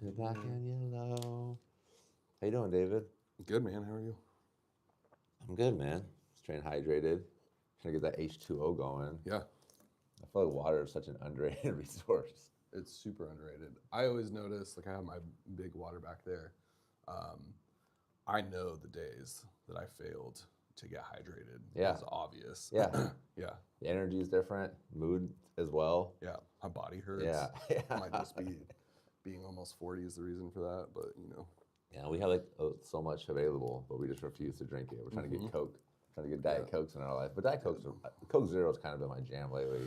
You're black and yellow. How you doing, David? Good, man. How are you? I'm good, man. Staying hydrated. Trying to get that H2O going. Yeah, I feel like water is such an underrated resource. it's super underrated. I always notice, like, I have my big water back there. Um, I know the days that I failed to get hydrated. Yeah. It's obvious. Yeah. Yeah, The energy is different. Mood as well. yeah. My body hurts. Yeah. Yeah. Might just be being almost 40 is the reason for that, but Yeah, we have like so much available, but we just refuse to drink it. We're trying to get Coke, trying to get Diet Cokes in our life. But Diet Cokes, Coke Zero's kind of been my jam lately.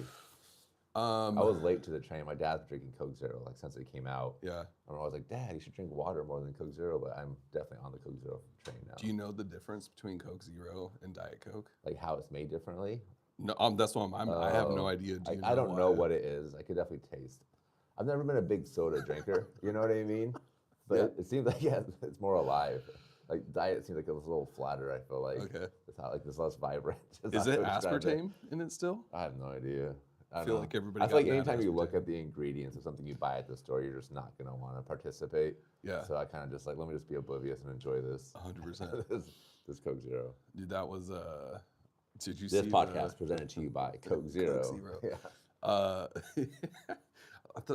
I was late to the train. My dad's drinking Coke Zero like since it came out. Yeah. I was like, Dad, you should drink water more than Coke Zero. But I'm definitely on the Coke Zero train now. Do you know the difference between Coke Zero and Diet Coke? Like how it's made differently? No, that's what I have no idea. Do you I know don't why? know what it is. I could definitely taste. I've never been a big soda drinker. You know what I mean? But Yeah. it seems like it's more alive. Like Diet seems like it's a little flatter. I feel like Okay. it's not like it's less vibrant. Is it aspartame in it still? I have no idea. I feel know. like everybody I feel like got mad anytime you look aspartame. at the ingredients of something you buy at the store, you're just not gonna want to participate. Yeah. So I kind of just like let me just be oblivious and enjoy this 100%. this Coke Zero. Dude, that was did you This see podcast presented to you by Coke Zero. Coke Zero. Yeah. Uh,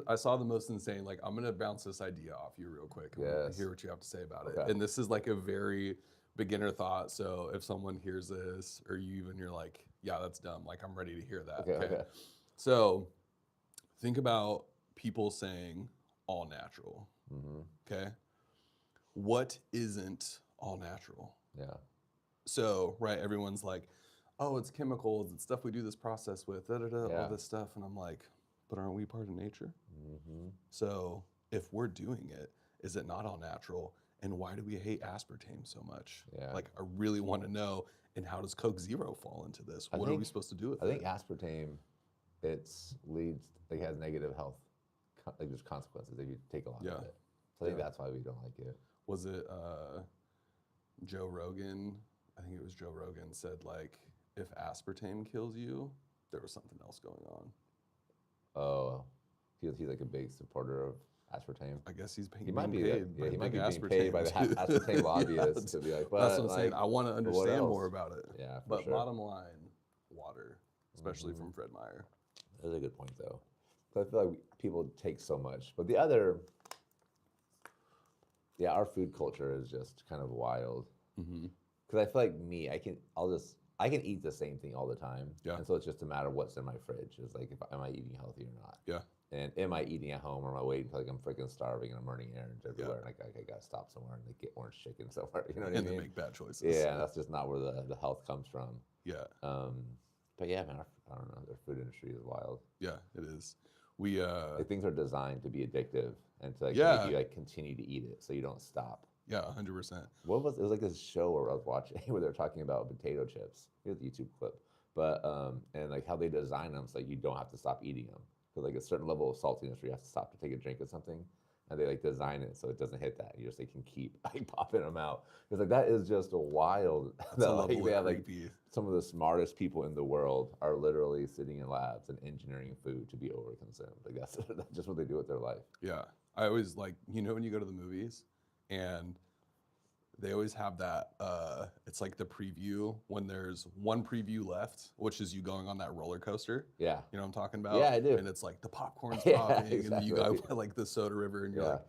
I saw the most insane. Like, I'm gonna bounce this idea off you real quick. I wanna Yes. hear what you have to say about Okay. it. And this is like a very beginner thought. So if someone hears this, or you're like, yeah, that's dumb. Like, I'm ready to hear that. Okay. So think about people saying all natural. Mm-hmm. Okay. What isn't all natural? Yeah. So, right, everyone's like, oh, it's chemicals, it's stuff we do this process with, Yeah. all this stuff. And I'm like, but aren't we part of nature? Mm-hmm. So if we're doing it, is it not all natural? And why do we hate aspartame so much? Yeah. Like, I really want to know. And how does Coke Zero fall into this? What are we supposed to do with I it? think aspartame, it has negative health, like there's consequences if you take a lot Yeah. of it. So I think Yeah. that's why we don't like it. Was it Joe Rogan? I think it was Joe Rogan said, like, if aspartame kills you, there was something else going on. Oh, he's like a big supporter of aspartame. I guess he's He might be paid by he might big be being paid by the aspartame, aspartame lobbyists Yeah, to be like, that's what I'm like, saying. I want to but what understand else? more about it. Yeah, for But sure. bottom line, water, especially from Fred Meyer. That's a good point though. So I feel like people take so much, but the other, yeah, our food culture is just kind of wild. Mm-hmm. Because I feel like me, I can eat the same thing all the time. Yeah. And so it's just a matter of what's in my fridge. It's like, am I eating healthy or not? Yeah. And am I eating at home or am I waiting until like I'm freaking starving and I'm running errands everywhere and I gotta stop somewhere and get orange chicken somewhere. You know what I And mean? they make bad choices. Yeah, that's just not where the health comes from. Yeah. But yeah, man, I don't know. Their food industry is wild. Yeah, it is. We Like things are designed to be addictive and to like Yeah. make you like continue to eat it so you don't stop. yeah, 100%. It was like this show where I was watching where they're talking about potato chips. Here's the YouTube clip. But and like how they design them so like you don't have to stop eating them. Because like a certain level of saltiness where you have to stop to take a drink of something. And they like design it so it doesn't hit that. You just can keep like popping them out. It's like that is just wild. That's a like, level they of have like creepy. some of the smartest people in the world are literally sitting in labs and engineering food to be overconsumed. Like that's just what they do with their life. Yeah. I always like, when you go to the movies and they always have that, it's like the preview when there's one preview left, which is you going on that roller coaster. Yeah. You know what I'm talking about? Yeah, I do. And it's like the popcorn's Yeah, popping and then you go exactly. by like the soda river and you're Yeah. like,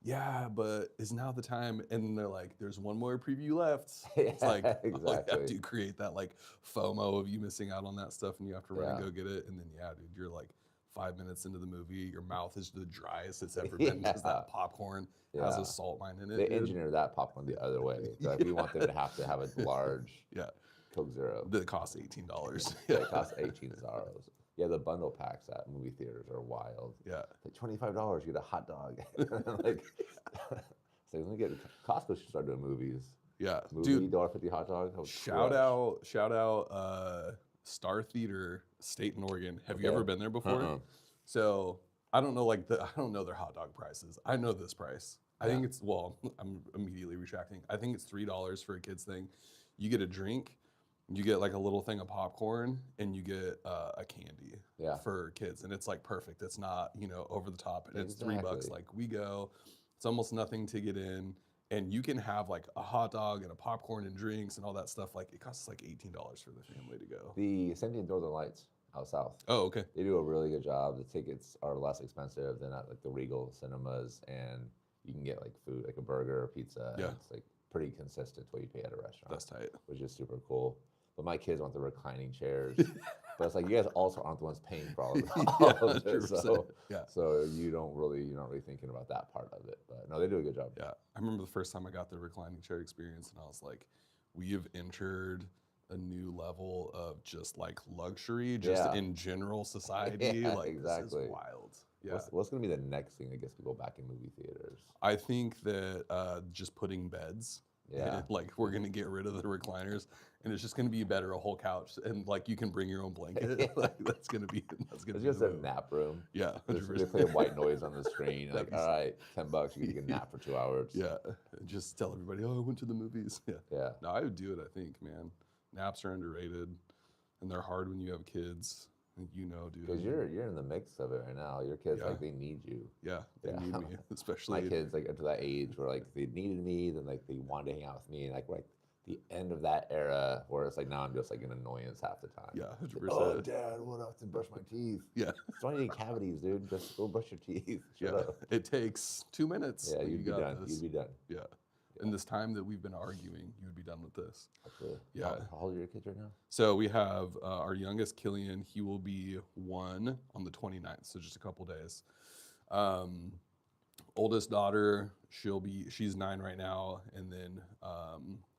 yeah, but is now the time? And then they're like, there's one more preview left. Yeah, It's like, oh, yeah, exactly. do create that like FOMO of you missing out on that stuff and you have to run and Yeah. go get it. And then, yeah, dude, you're like 5 minutes into the movie, your mouth is the driest it's ever been because Yeah. that popcorn has Yeah. a salt mine in it. They dude. engineer that popcorn the other way. So like, we want them to have a large Yeah, Coke Zero. that costs $18. Yeah, it costs 18 Zaros. Yeah, the bundle packs at movie theaters are wild. Yeah. Like $25, you get a hot dog. Like, so let me get Costco should start doing movies. Yeah, Movie dude. $1.50 hot dog. I would Shout crush. out, Star Theater, State in Oregon. Have you Okay. ever been there before? Uh-uh. So I don't know, I don't know their hot dog prices. I know this price. I think it's I'm immediately retracting. I think it's $3 for a kid's thing. You get a drink, you get like a little thing of popcorn, and you get a candy Yeah. for kids, and it's like perfect. It's not over the top, and it's $3. Exactly. Like we go. It's almost nothing to get in, and you can have like a hot dog and a popcorn and drinks and all that stuff. Like it costs like $18 for the family to go. The same thing with Northern Lights out south. Oh, okay. They do a really good job. The tickets are less expensive than at like the Regal cinemas, and you can get like food, like a burger or pizza. And Yeah. it's like pretty consistent to what you pay at a restaurant. That's tight. Which is super cool. But my kids want the reclining chairs. But it's like you guys also aren't the ones paying for all of this. 100%. So, Yeah. so you're not really thinking about that part of it. But no, they do a good job. Yeah. I remember the first time I got the reclining chair experience, and I was like, we have entered a new level of just like luxury, just in general society. Yeah, like exactly. This is wild. Yeah. What's going to be the next thing that gets people back in movie theaters? I think that just putting beds. Yeah. Like we're gonna get rid of the recliners, and it's just gonna be better a whole couch, and like you can bring your own blanket. Yeah. Like that's gonna be It's the just a move. nap room. Yeah, They 100%. play white noise on the screen. That'd Like, be all right, $10, you can nap for 2 hours. Yeah, and just tell everybody, oh, I went to the movies. Yeah. Yeah. No, I would do it. I think, man, naps are underrated, and they're hard when you have kids. Dude. Because you're in the mix of it right now. Your kids, Yeah. like, they need you. Yeah, they Yeah. need me, especially. My kids, like, up to that age where, like, they needed me, then, like, they wanted to hang out with me. And, like, we're, like, the end of that era where it's like, now I'm just, like, an annoyance half the time. Yeah, Like, 100%. oh, Dad, what up to brush my teeth? Yeah, Don't need cavities, dude. Just go brush your teeth. Shut yeah. up. It takes 2 minutes. Yeah, and you'd you be got done. this. You'd be done. Yeah. In this time that we've been arguing, you would be done with this. Absolutely. Yeah. How old are your kids right now? So we have our youngest, Killian. He will be 1 on the 29th, so just a couple days. Oldest daughter, she's 9 right now, and then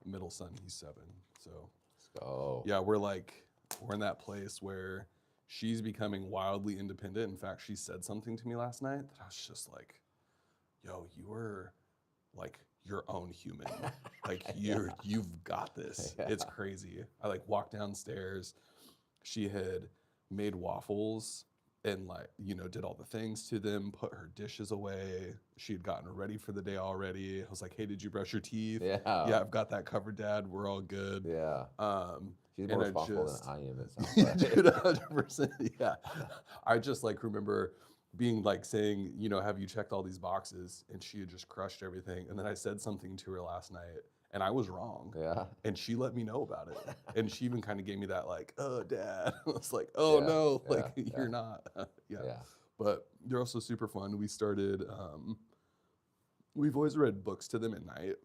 middle son, he's 7. So Let's go. yeah, we're in that place where she's becoming wildly independent. In fact, she said something to me last night that I was just like, "Yo, you were like your own human. Like you've got this." Yeah. It's crazy. I like walked downstairs. She had made waffles and did all the things to them, put her dishes away. She had gotten ready for the day already. I was like, "Hey, did you brush your teeth?" Yeah. Yeah, I've got that covered, Dad. We're all good. Yeah. She's And more I responsible just- than I am, it sounds like. Dude, 100%. Yeah. I just remember being saying, have you checked all these boxes? And she had just crushed everything. And then I said something to her last night and I was wrong. Yeah. And she let me know about it. And she even kind of gave me that oh, Dad. I was like, oh Yeah, no, yeah, you're not. Yeah. Yeah. But they're also super fun. We started, we've always read books to them at night,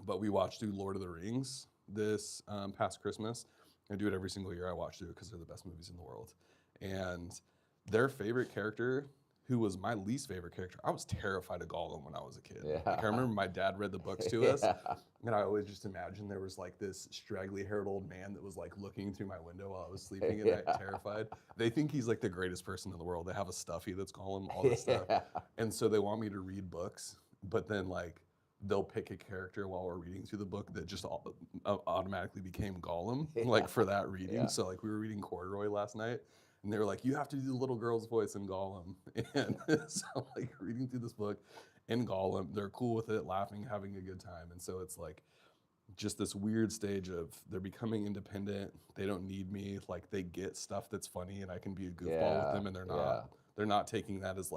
but we watched through Lord of the Rings this past Christmas. I do it every single year. I watch through it because they're the best movies in the world. And their favorite character, who was my least favorite character, I was terrified of Gollum when I was a kid. Yeah. Like I remember my dad read the books to us, Yeah. and I always just imagined there was this straggly-haired old man that was looking through my window while I was sleeping at night, Yeah. terrified. They think he's the greatest person in the world. They have a stuffy that's Gollum, all this stuff. Yeah. And so they want me to read books, but then they'll pick a character while we're reading through the book that just automatically became Gollum, Yeah. for that reading. Yeah. So we were reading Corduroy last night, and they were like, "You have to do the little girl's voice in Gollum." And so reading through this book in Gollum, they're cool with it, laughing, having a good time. And so it's just this weird stage of they're becoming independent. They don't need me. They get stuff that's funny, and I can be a goofball with them, and they're not. Yeah. They're not taking that as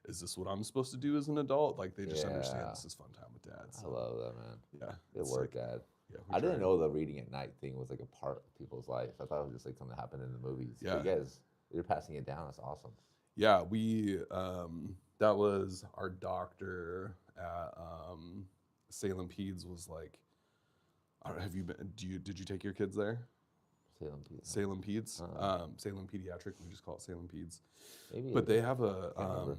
is this what I'm supposed to do as an adult? They just understand Yeah. this is fun time with Dad. I So, love that, man. yeah. Good it's work, Dad. Yeah, I didn't know the reading at night thing was a part of people's life. I thought it was just something that happened in the movies. Yeah. But you guys, you're passing it down. That's awesome. Yeah, we that was our doctor at Salem Peds was I don't know, have you been? Did you take your kids there? Salem Peds. Salem Peds, Uh-huh. Salem Pediatric. We just call it Salem Peds. Maybe. But it they is. have a Can't remember.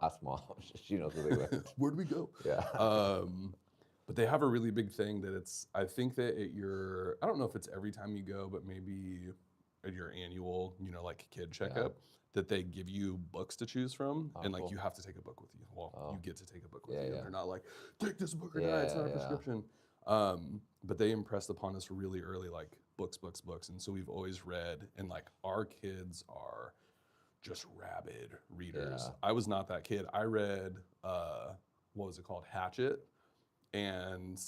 Ask Mom. She knows where they went. where'd we go? Yeah. But they have a really big thing that I think that I don't know if it's every time you go, but maybe at your annual, kid checkup, that they give you books to choose from. Oh, And cool. you have to take a book with you. Well, Oh. you get to take a book with Yeah, you. yeah. They're not take this book or die, it's not a Yeah, yeah. prescription. But they impressed upon us really early, books. And so we've always read, and our kids are just rabid readers. Yeah. I was not that kid. I read, what was it called? Hatchet. And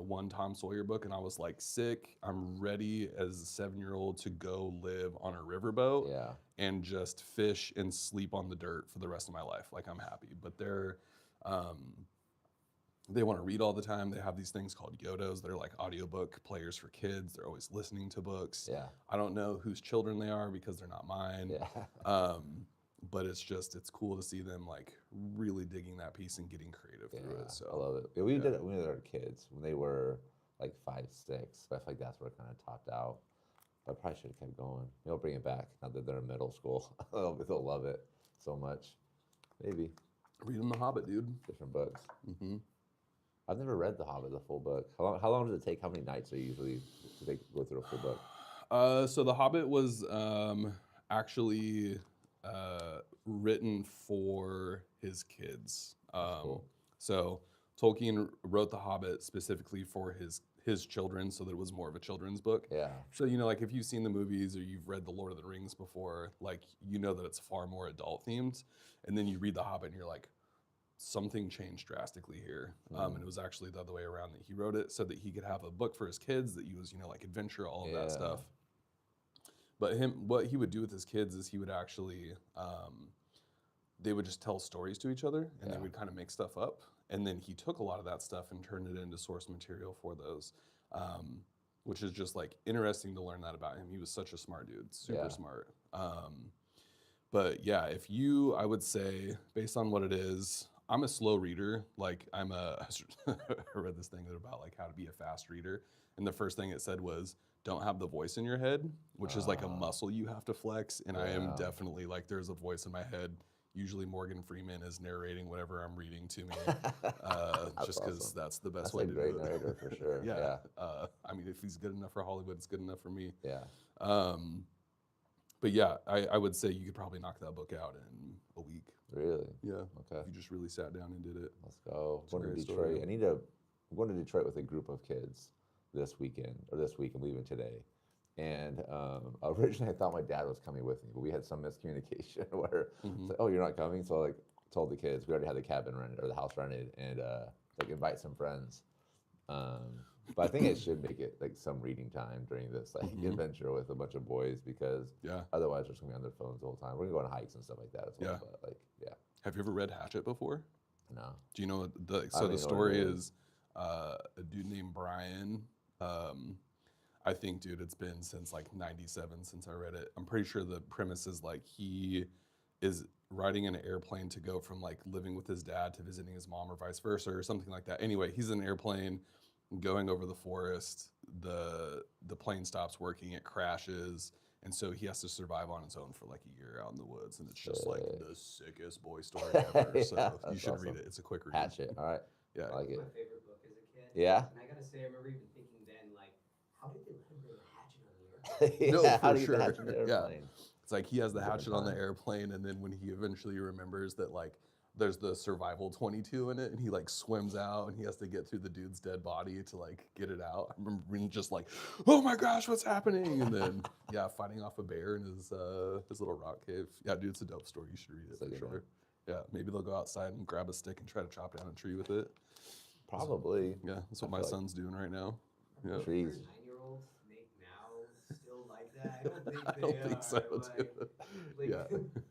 one Tom Sawyer book, and I was sick. I'm ready as a 7-year-old to go live on a riverboat Yeah. and just fish and sleep on the dirt for the rest of my life. I'm happy. But they're They want to read all the time. They have these things called Yodos that are like audiobook players for kids. They're always listening to books. Yeah. I don't know whose children they are because they're not mine. Yeah. But it's cool to see them like really digging that piece and getting creative through it. So I love it. Yeah, we did it when we were kids, when they were like 5, 6. But I feel like that's where it kind of topped out. But I probably should have kept going. Maybe I'll bring it back now that they're in middle school. They'll love it so much. Maybe. read them The Hobbit, dude. Different books. Mm-hmm. I've never read The Hobbit, the full book. How long does it take? How many nights are you usually to go through a full book? So The Hobbit was actually written for his kids. Cool. So Tolkien wrote The Hobbit specifically for his children, so that it was more of a children's book. Yeah. So like if you've seen the movies or you've read The Lord of the Rings before, like that it's far more adult themed, and then you read The Hobbit and you're like, something changed drastically here. And it was actually the other way around, that he wrote it so that he could have a book for his kids that was like adventure, all of that stuff. But what he would do with his kids is he would actually, they would just tell stories to each other, and they would kind of make stuff up. And then he took a lot of that stuff and turned it into source material for those, which is just like interesting to learn that about him. He was such a smart dude, super smart. But yeah, I would say, based on what it is, I'm a slow reader. Like I read this thing about like how to be a fast reader. And the first thing it said was, don't have the voice in your head, which is like a muscle you have to flex. And I am definitely like, there's a voice in my head. Usually Morgan Freeman is narrating whatever I'm reading to me, just because that's the best way to do it. That's a great narrator for sure. Yeah. I mean, if he's good enough for Hollywood, it's good enough for me. Yeah. But yeah, I would say you could probably knock that book out in a week. Really? Yeah. Okay. If you just really sat down and did it. Let's go. It's a Going to great Detroit. story. I'm going to Detroit with a group of kids this week and leaving today. And originally I thought my dad was coming with me, but we had some miscommunication where it's like, oh, you're not coming? So I like told the kids, we already had the cabin rented or the house rented, and like invite some friends. But I think I should make it like some reading time during this like adventure with a bunch of boys, because otherwise they're just gonna be on their phones the whole time. We're gonna go on hikes and stuff like that as well. But Have you ever read Hatchet before? No. Do you know the story is a dude named Brian. I think, dude, it's been since like 97 since I read it. I'm pretty sure the premise is like he is riding in an airplane to go from like living with his dad to visiting his mom, or vice versa, or something like that. Anyway, he's in an airplane going over the forest. The plane stops working, it crashes, and so he has to survive on his own for like a year out in the woods, and it's just like the sickest boy story ever. So you should read it. It's a quick read. Hatchet. All right. Yeah. I like it. My favorite book as a kid. Yeah. And I gotta say, I remember even thinking then, like, how did they let him bring a hatchet on the airplane? No, how for do you sure. get the hatchet in the airplane? It's like he has the Different hatchet on the time. airplane, and then when he eventually remembers that like there's the survival 22 in it, and he like swims out and he has to get through the dude's dead body to like get it out. I remember being just like, oh my gosh, what's happening? And then fighting off a bear in his little rock cave. Yeah, dude, it's a dope story. You should read it for sure. Yeah, maybe they'll go outside and grab a stick and try to chop down a tree with it. Probably. Yeah, that's what my son's doing right now. Yeah. Trees. 9-year-olds make now still like that? I don't think I don't think so, dude. Yeah.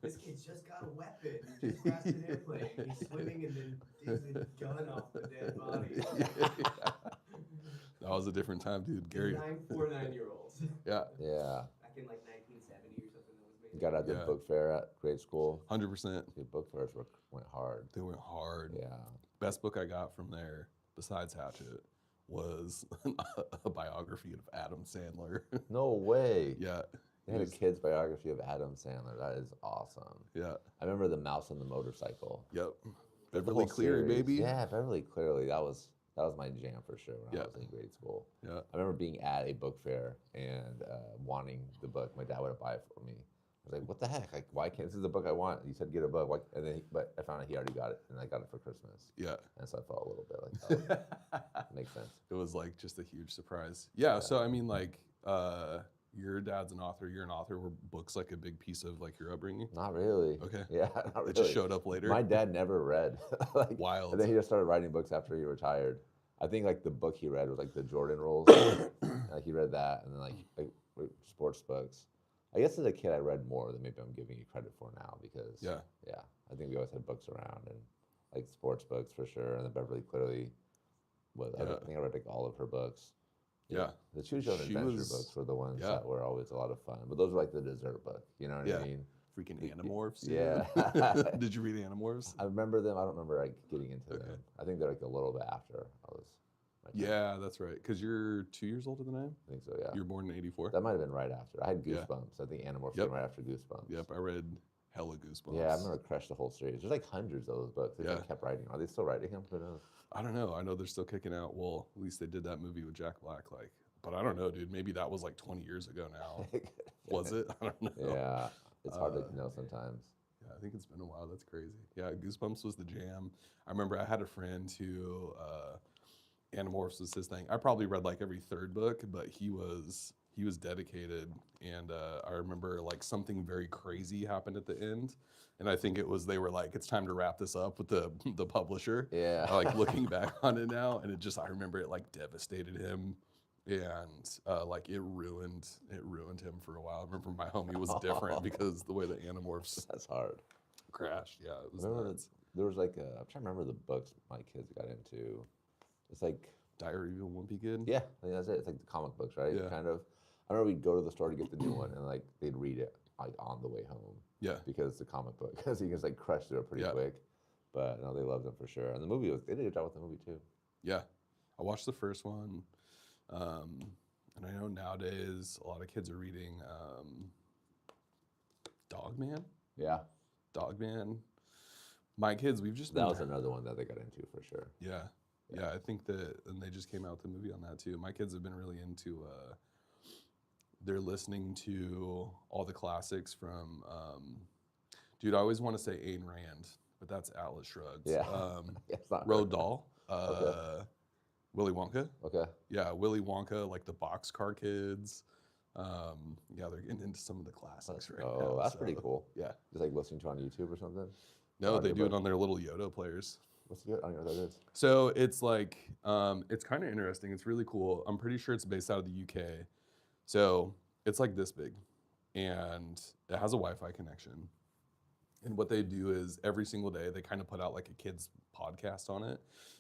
This kid's just got a weapon. He just crashed an airplane. He's swimming and then digs a gun off the dead body. That was a different time, dude. Gary. 9-year-olds. Yeah. Yeah. Back in like 1970 or something, that was made. You got out the book fair at grade school. 100%. The book fairs went hard. They went hard. Yeah. Best book I got from there, besides Hatchet, was a biography of Adam Sandler. No way. Yeah. They had a kid's biography of Adam Sandler. That is awesome. Yeah. I remember The Mouse and the Motorcycle. Yep. The Beverly whole Cleary, series. baby. Yeah, Beverly Cleary. That was my jam for sure when I was in grade school. Yeah. I remember being at a book fair and wanting the book. My dad would buy it for me. I was like, "What the heck? Like, why can't this is the book I want?" He said, "Get a book." But I found out he already got it, and I got it for Christmas. Yeah. And so I felt a little bit like, oh, makes sense. It was like just a huge surprise. Yeah. So I mean, like, your dad's an author. You're an author. Were books like a big piece of like your upbringing? Not really. Okay. Yeah, not really. It just showed up later. My dad never read. Like, Wild. And then he just started writing books after he retired. I think like the book he read was like the Jordan Rules. He read that, and then like sports books. I guess as a kid I read more than maybe I'm giving you credit for now, because I think we always had books around, and like sports books for sure. And then Beverly clearly was. Yeah. I think I read like all of her books. Yeah. The Choose Your Own She Adventure was- books were the ones yeah. that were always a lot of fun. But those were like the dessert book. You know what Yeah. I mean? Freaking Y- y- Animorphs. dude. yeah. Did you read Animorphs? I remember them. I don't remember like getting into Okay. them. I think they're like a little bit after I was. My time. Yeah, that's right. Because you're 2 years older than I am. I think so. Yeah. You were born in '84. That might have been right after. I had Yeah. Goosebumps. I think Animorphs Yep. came right after Goosebumps. Yep, I read hella Goosebumps. Yeah, I remember Crush the whole series. There's like hundreds of those books. They Yeah. just kept writing. Are they still writing them? Who knows? I don't know. I know they're still kicking out. Well, at least they did that movie with Jack Black. Like, but I don't know, dude. Maybe that was like 20 years ago now. Was it? I don't know. Yeah, it's hard Uh, to know sometimes. Yeah, I think it's been a while. That's crazy. Yeah, Goosebumps was the jam. I remember I had a friend who Animorphs was his thing. I probably read like every third book, but he was dedicated. And I remember like something very crazy happened at the end, and I think it was they were like, it's time to wrap this up with the publisher. Yeah. Like looking back on it now, and it just I remember it like devastated him. And like it ruined him for a while. I remember my homie was different because the way the Animorphs That's hard. crashed. Yeah, it was Remember nuts. there was like I'm trying to remember the books my kids got into. It's like Diary of a Wimpy Kid. yeah, I think that's it. It's like the comic books, right? Yeah. Kind of. I remember we'd go to the store to get the new one, and like they'd read it like on the way home Yeah. because it's a comic book, so you can just like crush through it pretty Yeah. quick. But no, they loved them for sure, and the movie was they did a good job with the movie too. Yeah. I watched the first one. And I know nowadays a lot of kids are reading Dogman. Yeah, Dogman. My kids, we've just that been was another one that they got into for sure. Yeah. Yeah, I think that, and they just came out with the movie on that too. My kids have been really into, they're listening to all the classics from, dude, I always want to say Ayn Rand, but that's Atlas Shrugged. Yeah, it's not Roald Dahl, Okay. Willy Wonka. Okay, Yeah, Willy Wonka, like the Boxcar Kids. Yeah, they're getting into some of the classics right now. oh, that's pretty so, cool. Yeah. Just like listening to on YouTube or something. No, they do it Audiobook. on their little Yoda players. What's good? I don't know what that is. So it's like, it's kind of interesting. It's really cool. I'm pretty sure it's based out of the UK. So it's like this big, and it has a Wi-Fi connection. And what they do is every single day they kind of put out like a kid's podcast on it.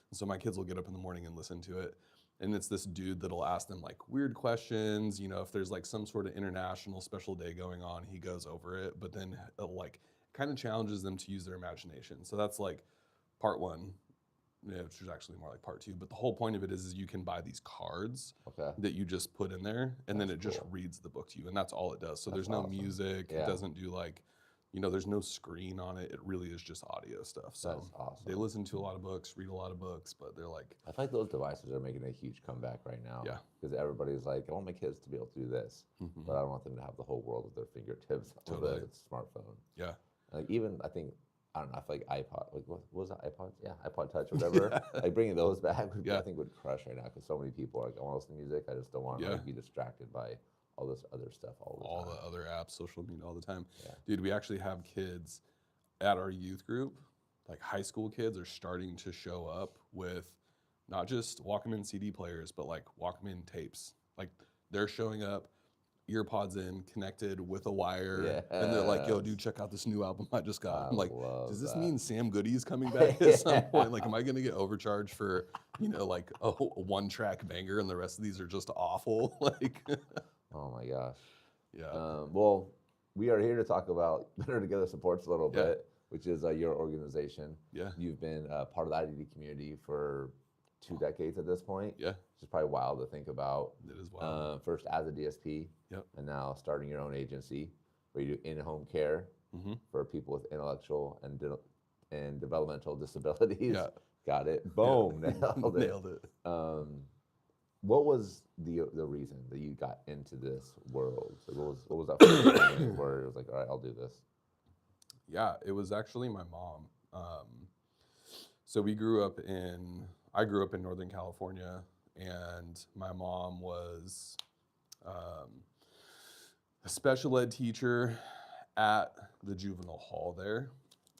And so my kids will get up in the morning and listen to it. And it's this dude that'll ask them like weird questions. You know, if there's like some sort of international special day going on, he goes over it. But then like kind of challenges them to use their imagination. So that's like part one, which is actually more like part two. But the whole point of it is you can buy these cards Okay. that you just put in there, and then That's it just cool. reads the book to you, and that's all it does. So That's there's no awesome. music. Yeah. It doesn't do like, you know, there's no screen on it. It really is just audio stuff. So That's awesome. they listen to a lot of books, read a lot of books, but they're like, I feel like those devices are making a huge comeback right now. Yeah. Because everybody's like, I want my kids to be able to do this, mhm, but I don't want them to have the whole world at their fingertips Totally. with a smartphone. yeah, Like even I think I don't know. I feel like iPod. Like what was that? iPods? Yeah, iPod Touch, whatever. Yeah. Like bringing those back, would, Yeah. I think would crush right now because so many people are like, I want to listen to music. I just don't want to Yeah. like, be distracted by all this other stuff all the all time. the other apps, social media, all the time. Yeah. Dude, we actually have kids at our youth group, like high school kids are starting to show up with not just Walkman CD players, but like Walkman tapes. Like they're showing up, ear pods in, connected with a wire, and they're like, "Yo, dude, Yes. check out this new album I just got." I I'm like, love does this that. mean Sam Goody's coming back at some point? Like, am I gonna get overcharged for, you know, like a one-track banger, and the rest of these are just awful? Like, Oh my gosh. yeah, Well, we are here to talk about Better Together Supports a little Yeah. bit, which is your organization. yeah, You've been part of the IDD community for 2 decades at this point. yeah. Which is probably wild to think about. It is wild. First as a DSP, Yep. and now starting your own agency where you do in-home care hmm for people with intellectual and developmental disabilities. Yeah. Got it. Boom. Nailed it. Nailed it. What was the reason that you got into this world? So what was that first thing where it was like, all right, I'll do this? Yeah, it was actually my mom. So I grew up in Northern California, and my mom was a special ed teacher at the juvenile hall there.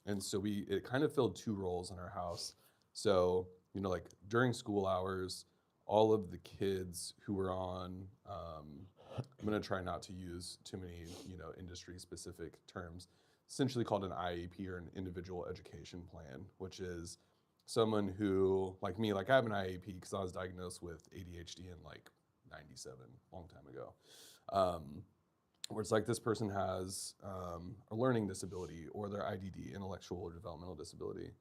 And so it kind of filled two roles in our house. So, you know, like during school hours, all of the kids who were on, I'm gonna try not to use too many, you know, industry specific terms. essentially called an IEP, or an individual education plan, which is someone who, like me, like I have an IEP because I was diagnosed with ADHD in like 97, long time ago. Where it's like this person has a learning disability, or their IDD, intellectual or developmental disability.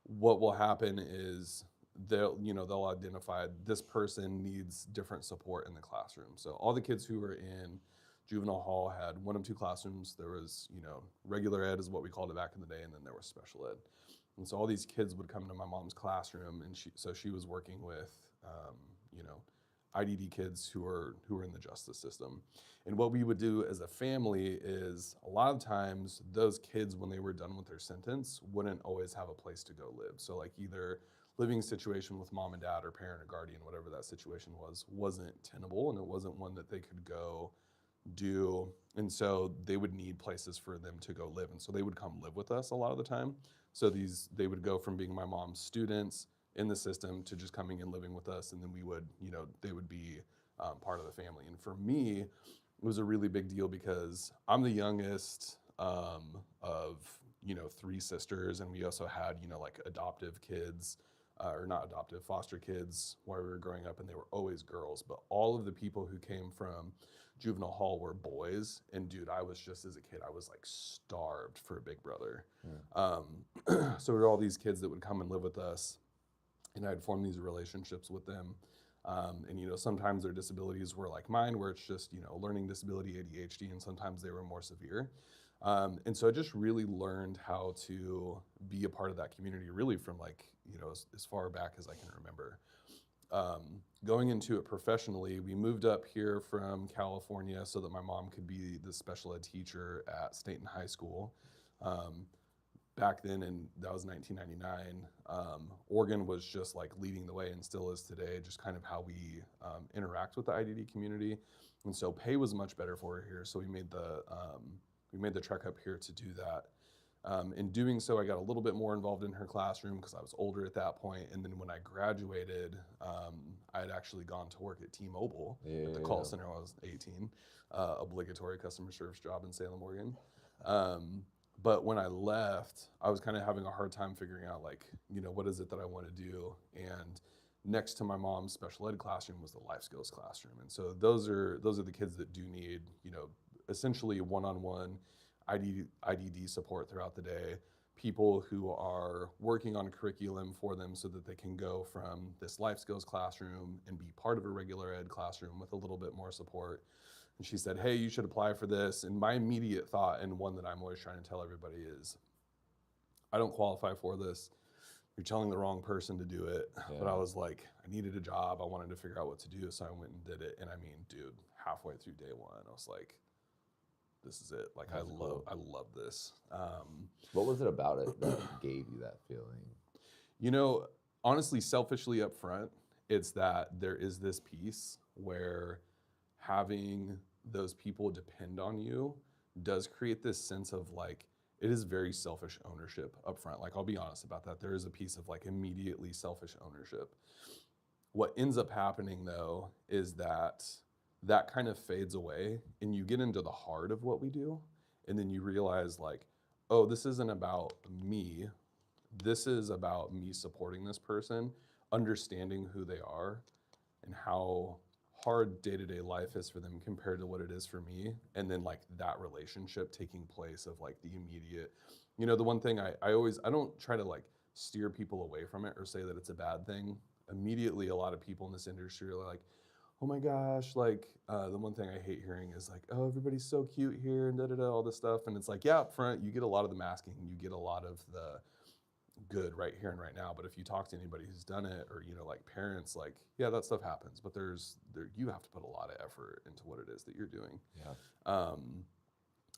What will happen is they'll identify this person needs different support in the classroom. So all the kids who were in juvenile hall had one of two classrooms. There was, regular ed is what we called it back in the day, and then there was special ed. And so all these kids would come to my mom's classroom, and she was working with, IDD kids who are in the justice system. And what we would do as a family is, a lot of times those kids, when they were done with their sentence, wouldn't always have a place to go live. So like either living situation with mom and dad or parent or guardian, whatever that situation was, wasn't tenable, and it wasn't one that they could go do. And so they would need places for them to go live. And so they would come live with us a lot of the time. So they would go from being my mom's students in the system to just coming and living with us. And then we would, they would be part of the family. And for me, it was a really big deal because I'm the youngest of, three sisters. And we also had, like adoptive kids, or not adoptive, foster kids while we were growing up, and they were always girls. But all of the people who came from juvenile hall were boys. And dude, I was just, as a kid, I was like starved for a big brother. So there were all these kids that would come and live with us, and I'd form these relationships with them. And sometimes their disabilities were like mine, where it's just, learning disability, ADHD, and sometimes they were more severe. And so I just really learned how to be a part of that community, really from like, as far back as I can remember. Going into it professionally, we moved up here from California so that my mom could be the special ed teacher at Staten High School. Back then, and that was 1999, Oregon was just like leading the way, and still is today, just kind of how we interact with the IDD community. And so pay was much better for her here, so we made the trek up here to do that. In doing so, I got a little bit more involved in her classroom because I was older at that point. And then when I graduated, I had actually gone to work at T-Mobile at the call center when I was 18, obligatory customer service job in Salem, Oregon. But when I left, I was kind of having a hard time figuring out, like, what is it that I want to do? And next to my mom's special ed classroom was the life skills classroom. And so those are the kids that do need, essentially one-on-one IDD support throughout the day, people who are working on a curriculum for them so that they can go from this life skills classroom and be part of a regular ed classroom with a little bit more support. And she said, hey, you should apply for this. And my immediate thought, and one that I'm always trying to tell everybody, is I don't qualify for this. You're telling the wrong person to do it. Yeah. But I was like, I needed a job. I wanted to figure out what to do. So I went and did it. And I mean, dude, halfway through day one, I was like, this is it. Like, I love this. What was it about it that gave you that feeling? Honestly, selfishly up front, it's that there is this piece where having those people depend on you does create this sense of like, it is very selfish ownership up front. Like, I'll be honest about that. There is a piece of like immediately selfish ownership. What ends up happening though is that kind of fades away, and you get into the heart of what we do, and then you realize like, oh, this isn't about me. This is about me supporting this person, understanding who they are and how hard day-to-day life is for them compared to what it is for me. And then like that relationship taking place of like the immediate, the one thing I don't try to like steer people away from it or say that it's a bad thing. Immediately, a lot of people in this industry are like, oh my gosh, like the one thing I hate hearing is like, oh, everybody's so cute here and all this stuff. And it's like, yeah, up front, you get a lot of the masking, you get a lot of the good right here and right now. But if you talk to anybody who's done it, or like parents, like, yeah, that stuff happens, but you have to put a lot of effort into what it is that you're doing. Yeah.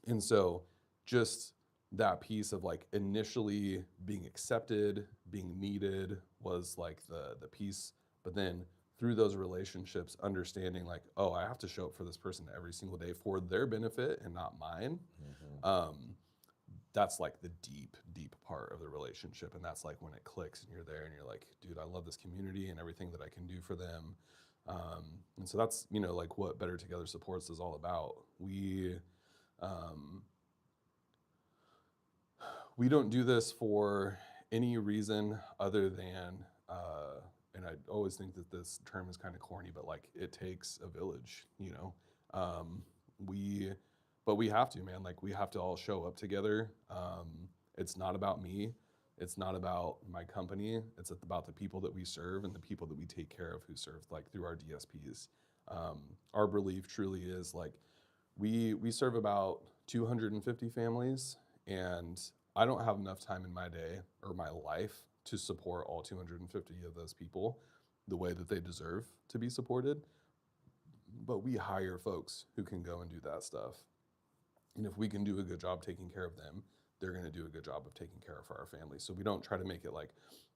And so just that piece of like initially being accepted, being needed was like the piece, but then through those relationships, understanding like, oh, I have to show up for this person every single day for their benefit and not mine. Mm-hmm. That's like the deep, deep part of the relationship. And that's like when it clicks and you're there and you're like, dude, I love this community and everything that I can do for them. And so that's, like what Better Together Supports is all about. We We don't do this for any reason other than, and I always think that this term is kind of corny, but like it takes a village, you know. We, but we have to, man. Like we have to all show up together. It's not about me. It's not about my company. It's about the people that we serve and the people that we take care of who serve, like through our DSPs. Our belief truly is like we serve about 250 families, and I don't have enough time in my day or my life to support all 250 of those people the way that they deserve to be supported. But we hire folks who can go and do that stuff. And if we can do a good job taking care of them, they're going to do a good job of taking care of our families. So we don't try to make it like,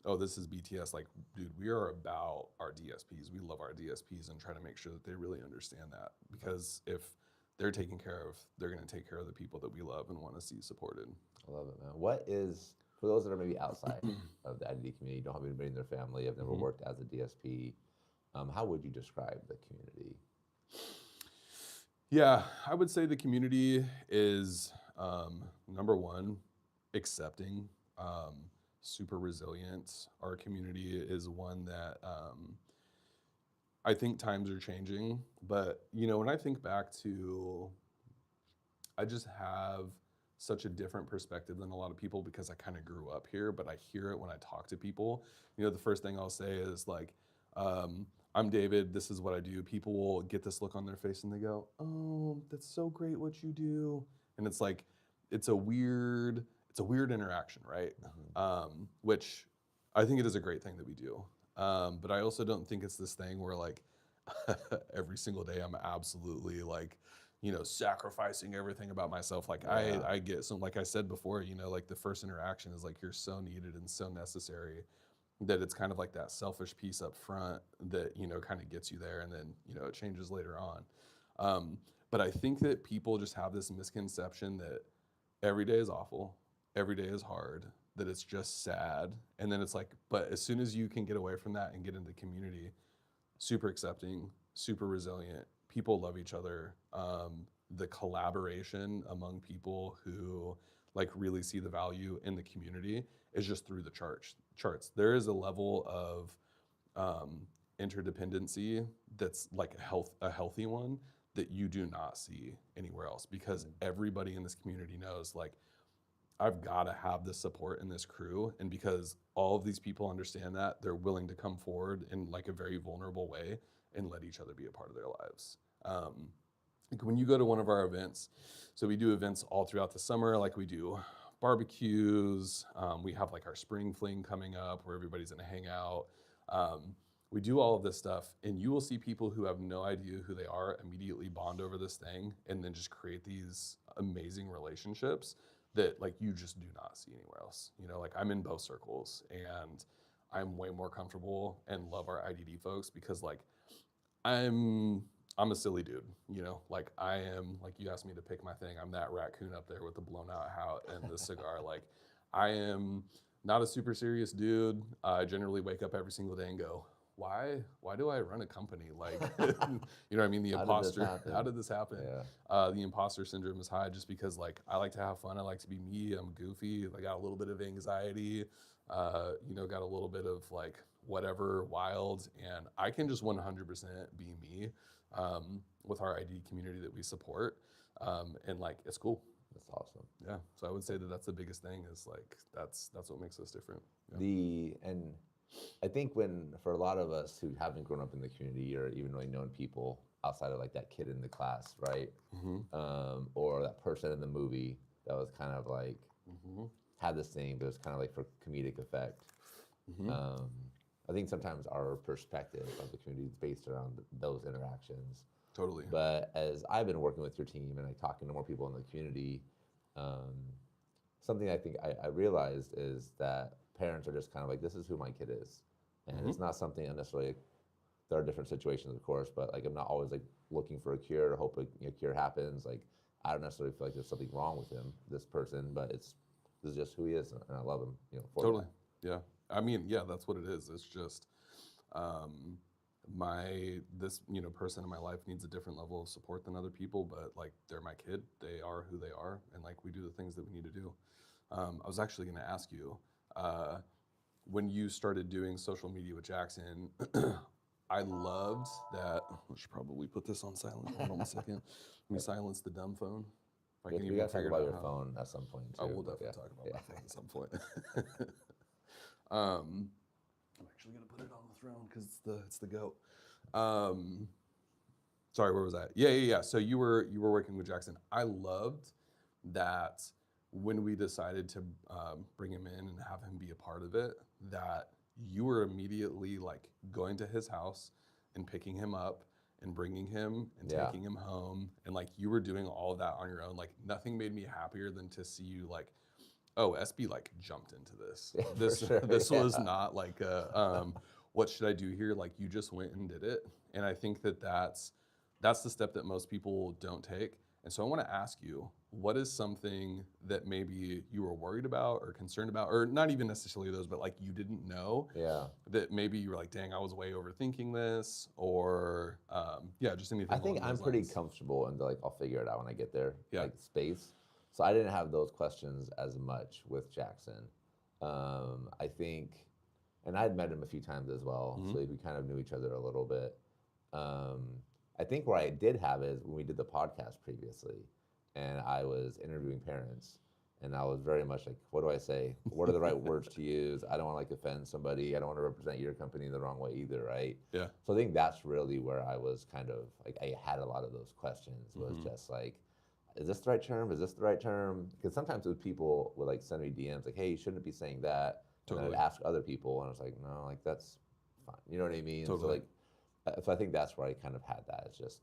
oh, this is BTS. Like, dude, we are about our DSPs. We love our DSPs and try to make sure that they really understand that. Because if they're taken care of, they're going to take care of the people that we love and want to see supported. I love it, man. What is, for those that are maybe outside of the IDD community, don't have anybody in their family, have never worked as a DSP, how would you describe the community? Yeah, I would say the community is number one, accepting, super resilient. Our community is one that I think times are changing. But, you know, when I think back to, I just have such a different perspective than a lot of people because I kind of grew up here, but I hear it when I talk to people. You know, the first thing I'll say is like, I'm David, this is what I do. People will get this look on their face and they go, oh, that's so great what you do. And it's like, it's a weird interaction, right? Which I think it is a great thing that we do. But I also don't think it's this thing where like every single day I'm absolutely like, you know, sacrificing everything about myself. Like I get some, like I said before, you know, like the first interaction is like, you're so needed and so necessary that it's kind of like that selfish piece up front that, you know, kind of gets you there. And then, you know, it changes later on. But I think that people just have this misconception that every day is awful, every day is hard, that it's just sad. And then it's like, but as soon as you can get away from that and get into community, super accepting, super resilient, people love each other. The collaboration among people who like really see the value in the community is just through the charts. There is a level of interdependency that's like a healthy one that you do not see anywhere else, because everybody in this community knows like I've got to have this support in this crew, and because all of these people understand that, they're willing to come forward in like a very vulnerable way and let each other be a part of their lives. Like when you go to one of our events, so we do events all throughout the summer, like we do barbecues, we have like our spring fling coming up where everybody's gonna hang out. We do all of this stuff, and you will see people who have no idea who they are immediately bond over this thing and then just create these amazing relationships that like you just do not see anywhere else. You know, like I'm in both circles and I'm way more comfortable and love our IDD folks because like I'm a silly dude, you know, like I am, like you asked me to pick my thing. I'm that raccoon up there with the blown out hat and the cigar. Like I am not a super serious dude. I generally wake up every single day and go, why do I run a company? Like, you know what I mean? The imposter, how did this happen? Yeah. The imposter syndrome is high just because like, I like to have fun. I like to be me. I'm goofy. I got a little bit of anxiety, you know, got a little bit of like whatever wild, and I can just 100% be me with our ID community that we support. And like, it's cool. That's awesome. Yeah. So I would say that that's the biggest thing is like, that's what makes us different. Yeah. And I think for a lot of us who haven't grown up in the community or even really known people outside of like that kid in the class, right? Or that person in the movie that was kind of like, had this thing, but it was kind of like for comedic effect. I think sometimes our perspective of the community is based around those interactions. Totally. But as I've been working with your team and like talking to more people in the community, something I think I realized is that parents are just kind of like, this is who my kid is. And it's not something necessarily, there are different situations, of course, but like I'm not always like looking for a cure or hope a cure happens. Like I don't necessarily feel like there's something wrong with him, this person, but this is just who he is, and I love him, you know, for Totally. that. Yeah. I mean, yeah, that's what it is. It's just this, you know, person in my life needs a different level of support than other people, but like they're my kid. They are who they are, and like we do the things that we need to do. I was actually going to ask you, when you started doing social media with Jackson, I loved that. I should probably put this on silent. Hold on a second. Let me silence the dumb phone. If I can We even gotta talk figure about it your out how. phone at some point too. Oh, we'll but definitely talk about yeah. my phone at some point. I'm actually gonna put it on the throne because it's the goat. Sorry, where was I? Yeah. So you were working with Jackson. I loved that when we decided to bring him in and have him be a part of it, that you were immediately like going to his house and picking him up and bringing him and Yeah. taking him home, and like you were doing all of that on your own. Like nothing made me happier than to see you like, oh, SB like jumped into this. Yeah, for This sure, this was yeah. not like a what should I do here? Like you just went and did it, and I think that that's the step that most people don't take. And so I want to ask you, what is something that maybe you were worried about or concerned about, or not even necessarily those, but like you didn't know Yeah. that maybe you were like, dang, I was way overthinking this, or yeah, just anything I think along I'm those pretty lines. comfortable and like I'll figure it out when I get there, Yeah. like space. So I didn't have those questions as much with Jackson. I think, and I'd met him a few times as well, Mhm. so we kind of knew each other a little bit. Um, I think where I did have is when we did the podcast previously, and I was interviewing parents, and I was very much like, what do I say? What are the right words to use? I don't want to like offend somebody. I don't want to represent your company in the wrong way either, right? Yeah. So I think that's really where I was kind of like I had a lot of those questions was Mhm. just like, is this the right term? Is this the right term? Because sometimes with people would like send me DMs like, hey, you shouldn't be saying that. And Totally. I'd ask other people, and I was like, no, like that's fine. You know what I mean? So Totally. like, so I think that's where I kind of had that. It's just,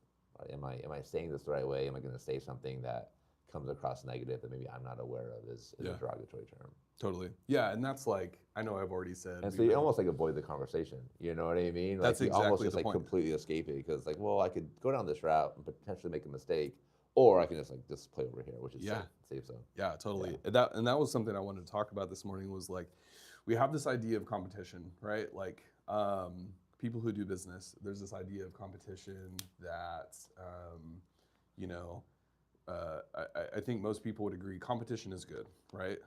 am I saying this the right way? Am I going to say something that comes across negative that maybe I'm not aware of is Yeah. a derogatory term? Totally. Yeah, and that's like I know I've already said. And so we've you been- almost like avoid the conversation. You know what I mean? That's Like you almost exactly just the like point. completely escape it because like, well, I could go down this route and potentially make a mistake, or I can just like just play over here, which is Yeah. safe zone. Yeah, totally. That was something I wanted to talk about this morning was like we have this idea of competition, right? Like people who do business, there's this idea of competition that you know I think most people would agree competition is good, right?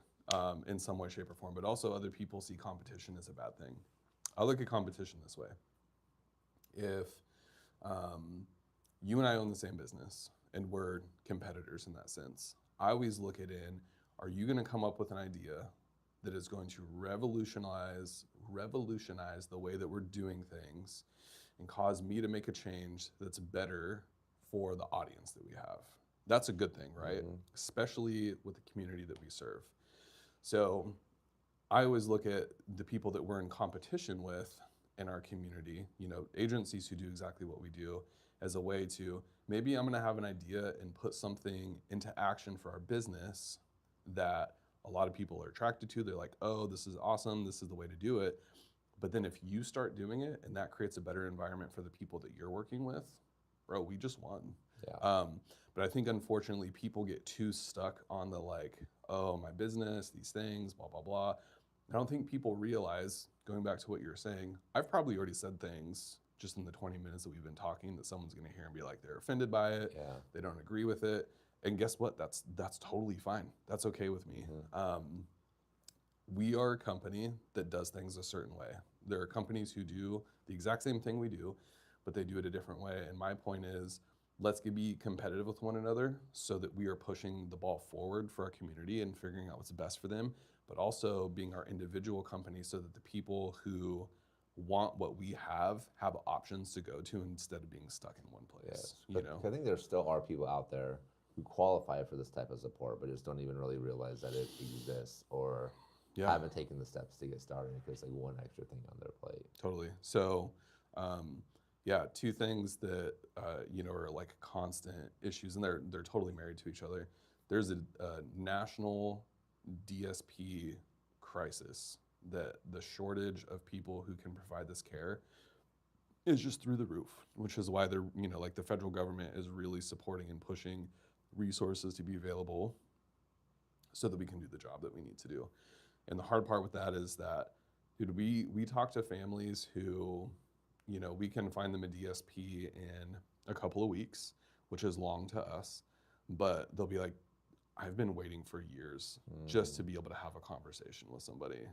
In some way, shape, or form. But also other people see competition as a bad thing. I look at competition this way. If you and I own the same business and we're competitors in that sense, I always look at are you going to come up with an idea that is going to revolutionize the way that we're doing things and cause me to make a change that's better for the audience that we have? That's a good thing, right? Mm-hmm. Especially with the community that we serve. So I always look at the people that we're in competition with in our community, agencies who do exactly what we do, as a way to maybe I'm going to have an idea and put something into action for our business that a lot of people are attracted to. They're like, oh, this is awesome. This is the way to do it. But then if you start doing it and that creates a better environment for the people that you're working with, bro, we just won. Yeah. But I think unfortunately people get too stuck on the like, oh, my business, these things, blah, blah, blah. I don't think people realize, going back to what you were saying, I've probably already said things just in the 20 minutes that we've been talking that someone's going to hear and be like, they're offended by it. Yeah. They don't agree with it. And guess what? That's totally fine. That's okay with me. Mm-hmm. We are a company that does things a certain way. There are companies who do the exact same thing we do, but they do it a different way. And my point is, let's be competitive with one another so that we are pushing the ball forward for our community and figuring out what's best for them, but also being our individual company so that the people who want what we have options to go to instead of being stuck in one place. Yes. I think there still are people out there who qualify for this type of support, but just don't even really realize that it exists or haven't taken the steps to get started because like one extra thing on their plate. Totally. So, two things that are like constant issues, and they're totally married to each other. There's a national DSP crisis that the shortage of people who can provide this care is just through the roof, which is why they're like the federal government is really supporting and pushing resources to be available so that we can do the job that we need to do. And the hard part with that is that, dude, we talk to families who, we can find them a DSP in a couple of weeks, which is long to us, but they'll be like, I've been waiting for years just to be able to have a conversation with somebody.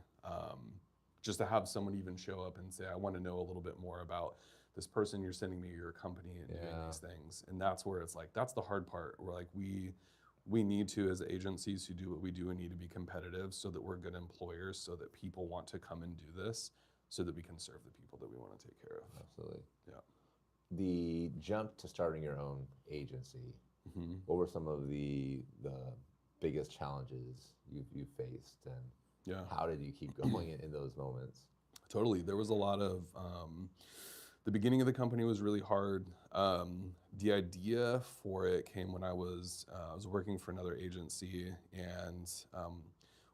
Just to have someone even show up and say, I want to know a little bit more about this person you're sending me, your company, and doing these things. And that's where it's like, that's the hard part. Where like we need to, as agencies who do what we do, we need to be competitive so that we're good employers, so that people want to come and do this, so that we can serve the people that we want to take care of. Absolutely. Yeah. The jump to starting your own agency, what were some of the biggest challenges you faced, and how did you keep going in those moments? Totally. There was a lot of, the beginning of the company was really hard. The idea for it came when I was working for another agency, and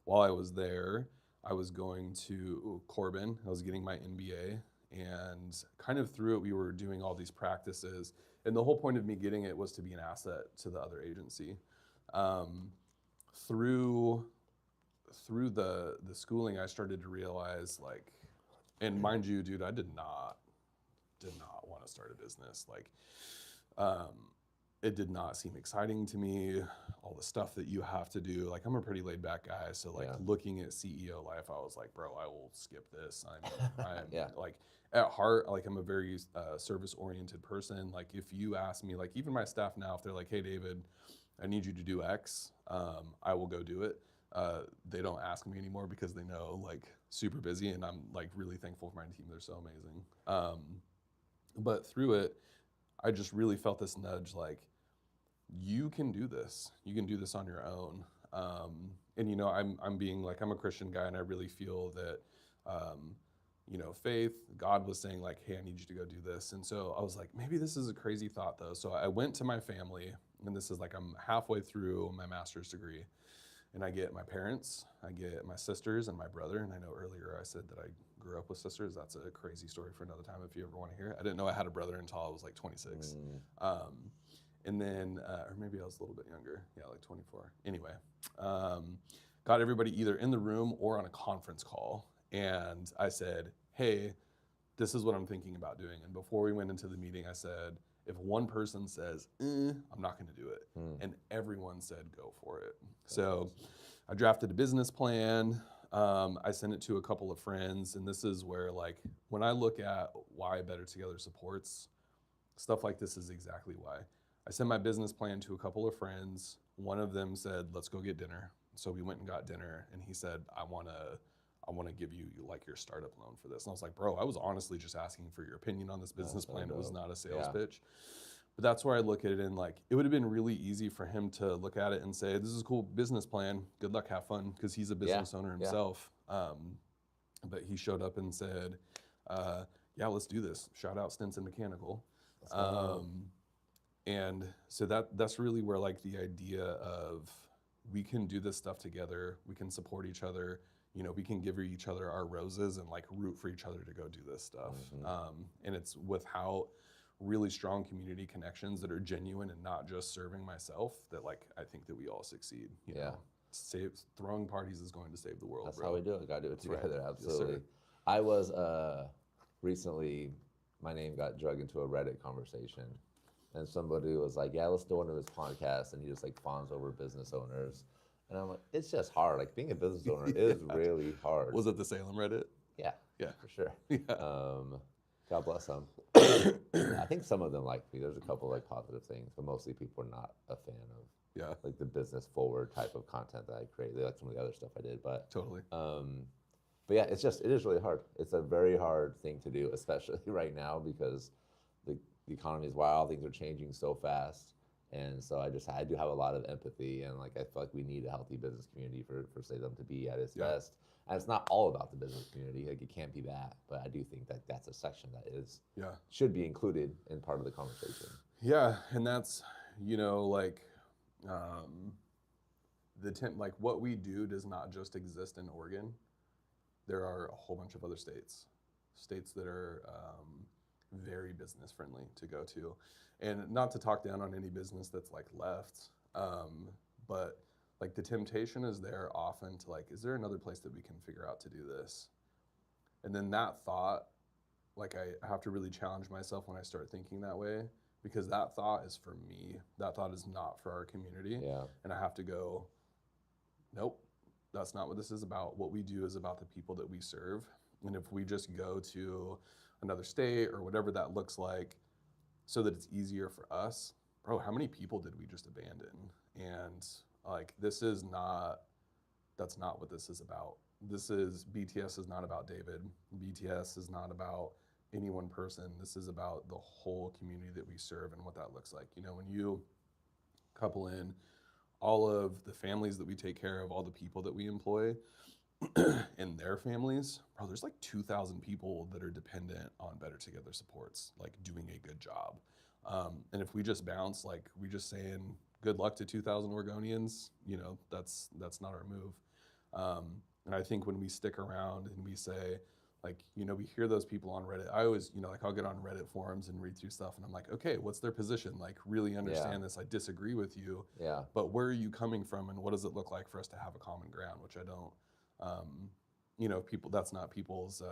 while I was there, I was going to Corbin. I was getting my MBA, and kind of through it, we were doing all these practices. And the whole point of me getting it was to be an asset to the other agency. Through the schooling, I started to realize, like, and mind you, dude, I did not want to start a business. Like, it did not seem exciting to me. All the stuff that you have to do. Like, I'm a pretty laid back guy, so like looking at CEO life, I was like, bro, I will skip this. I'm like, at heart, like, I'm a very service oriented person. Like, if you ask me, like, even my staff now, if they're like, hey, David, I need you to do X, I will go do it. They don't ask me anymore because they know, like, super busy, and I'm like really thankful for my team. They're so amazing. But through it, I just really felt this nudge, like, you can do this. You can do this on your own. And you know, I'm being like, I'm a Christian guy, and I really feel that, you know, faith, God was saying like, hey, I need you to go do this. And so I was like, maybe this is a crazy thought though. So I went to my family, and this is like, I'm halfway through my master's degree, and I get my parents, I get my sisters and my brother. And I know earlier I said that I grew up with sisters. That's a crazy story for another time if you ever want to hear it. I didn't know I had a brother until I was like 26. And then, or maybe I was a little bit younger. Yeah, like 24. Anyway, got everybody either in the room or on a conference call. And I said, hey, this is what I'm thinking about doing. And before we went into the meeting, I said, if one person says, I'm not going to do it. And everyone said, go for it. So I drafted a business plan. I sent it to a couple of friends. And this is where, like, when I look at why Better Together supports, stuff like this is exactly why. I sent my business plan to a couple of friends. One of them said, let's go get dinner. So we went and got dinner, and he said, I want to give you like your startup loan for this. And I was like, bro, I was honestly just asking for your opinion on this business plan. It was not a sales pitch. But that's where I look at it, and like, it would have been really easy for him to look at it and say, this is a cool business plan. Good luck, have fun, because he's a business owner himself. But he showed up and said, yeah, let's do this. Shout out Stinson Mechanical. And so that's really where, like, the idea of we can do this stuff together, we can support each other, you know, we can give each other our roses and like root for each other to go do this stuff. And it's without really strong community connections that are genuine and not just serving myself, that like, I think that we all succeed. You know? Throwing parties is going to save the world. That's bro. how we do it. Got to do it together. Right. Absolutely. Yes, I was recently, my name got dragged into a Reddit conversation, and somebody was like, yeah, let's do one of his podcasts, and he just like fawns over business owners. And I'm like, it's just hard. Like, being a business owner is really hard. Was it the Salem Reddit? Yeah, for sure. Yeah. God bless them. I think some of them like me. There's a couple like positive things, but mostly people are not a fan of like the business forward type of content that I create. They like some of the other stuff I did, but Totally. but yeah, it is really hard. It's a very hard thing to do, especially right now, because the economy is wild. Things are changing so fast. And so I do have a lot of empathy, and like, I feel like we need a healthy business community for Salem to be at its best. And it's not all about the business community. Like, it can't be that, but I do think that that's a section that should be included in part of the conversation. Yeah, and that's, you know, like, like, what we do does not just exist in Oregon. There are a whole bunch of other states that are very business friendly to go to. And not to talk down on any business that's like left, but like, the temptation is there often to like, is there another place that we can figure out to do this? And then that thought, like, I have to really challenge myself when I start thinking that way, because that thought is for me. That thought is not for our community. Yeah. And I have to go, nope, that's not what this is about. What we do is about the people that we serve. And if we just go to another state or whatever that looks like so that it's easier for us, bro, how many people did we just abandon? And like, that's not what this is about. BTS is not about David. BTS is not about any one person. This is about the whole community that we serve and what that looks like. You know, when you couple in all of the families that we take care of, all the people that we employ, and their families, bro, there's like 2,000 people that are dependent on Better Together supports, like doing a good job. And if we just bounce, like we just saying good luck to 2,000 Oregonians, you know, that's not our move. And I think when we stick around and we say, like, you know, we hear those people on Reddit. I always, you know, like I'll get on Reddit forums and read through stuff and I'm like, okay, what's their position? Like, really understand this. I disagree with you. Yeah. But where are you coming from and what does it look like for us to have a common ground, which I don't. You know, that's not people's.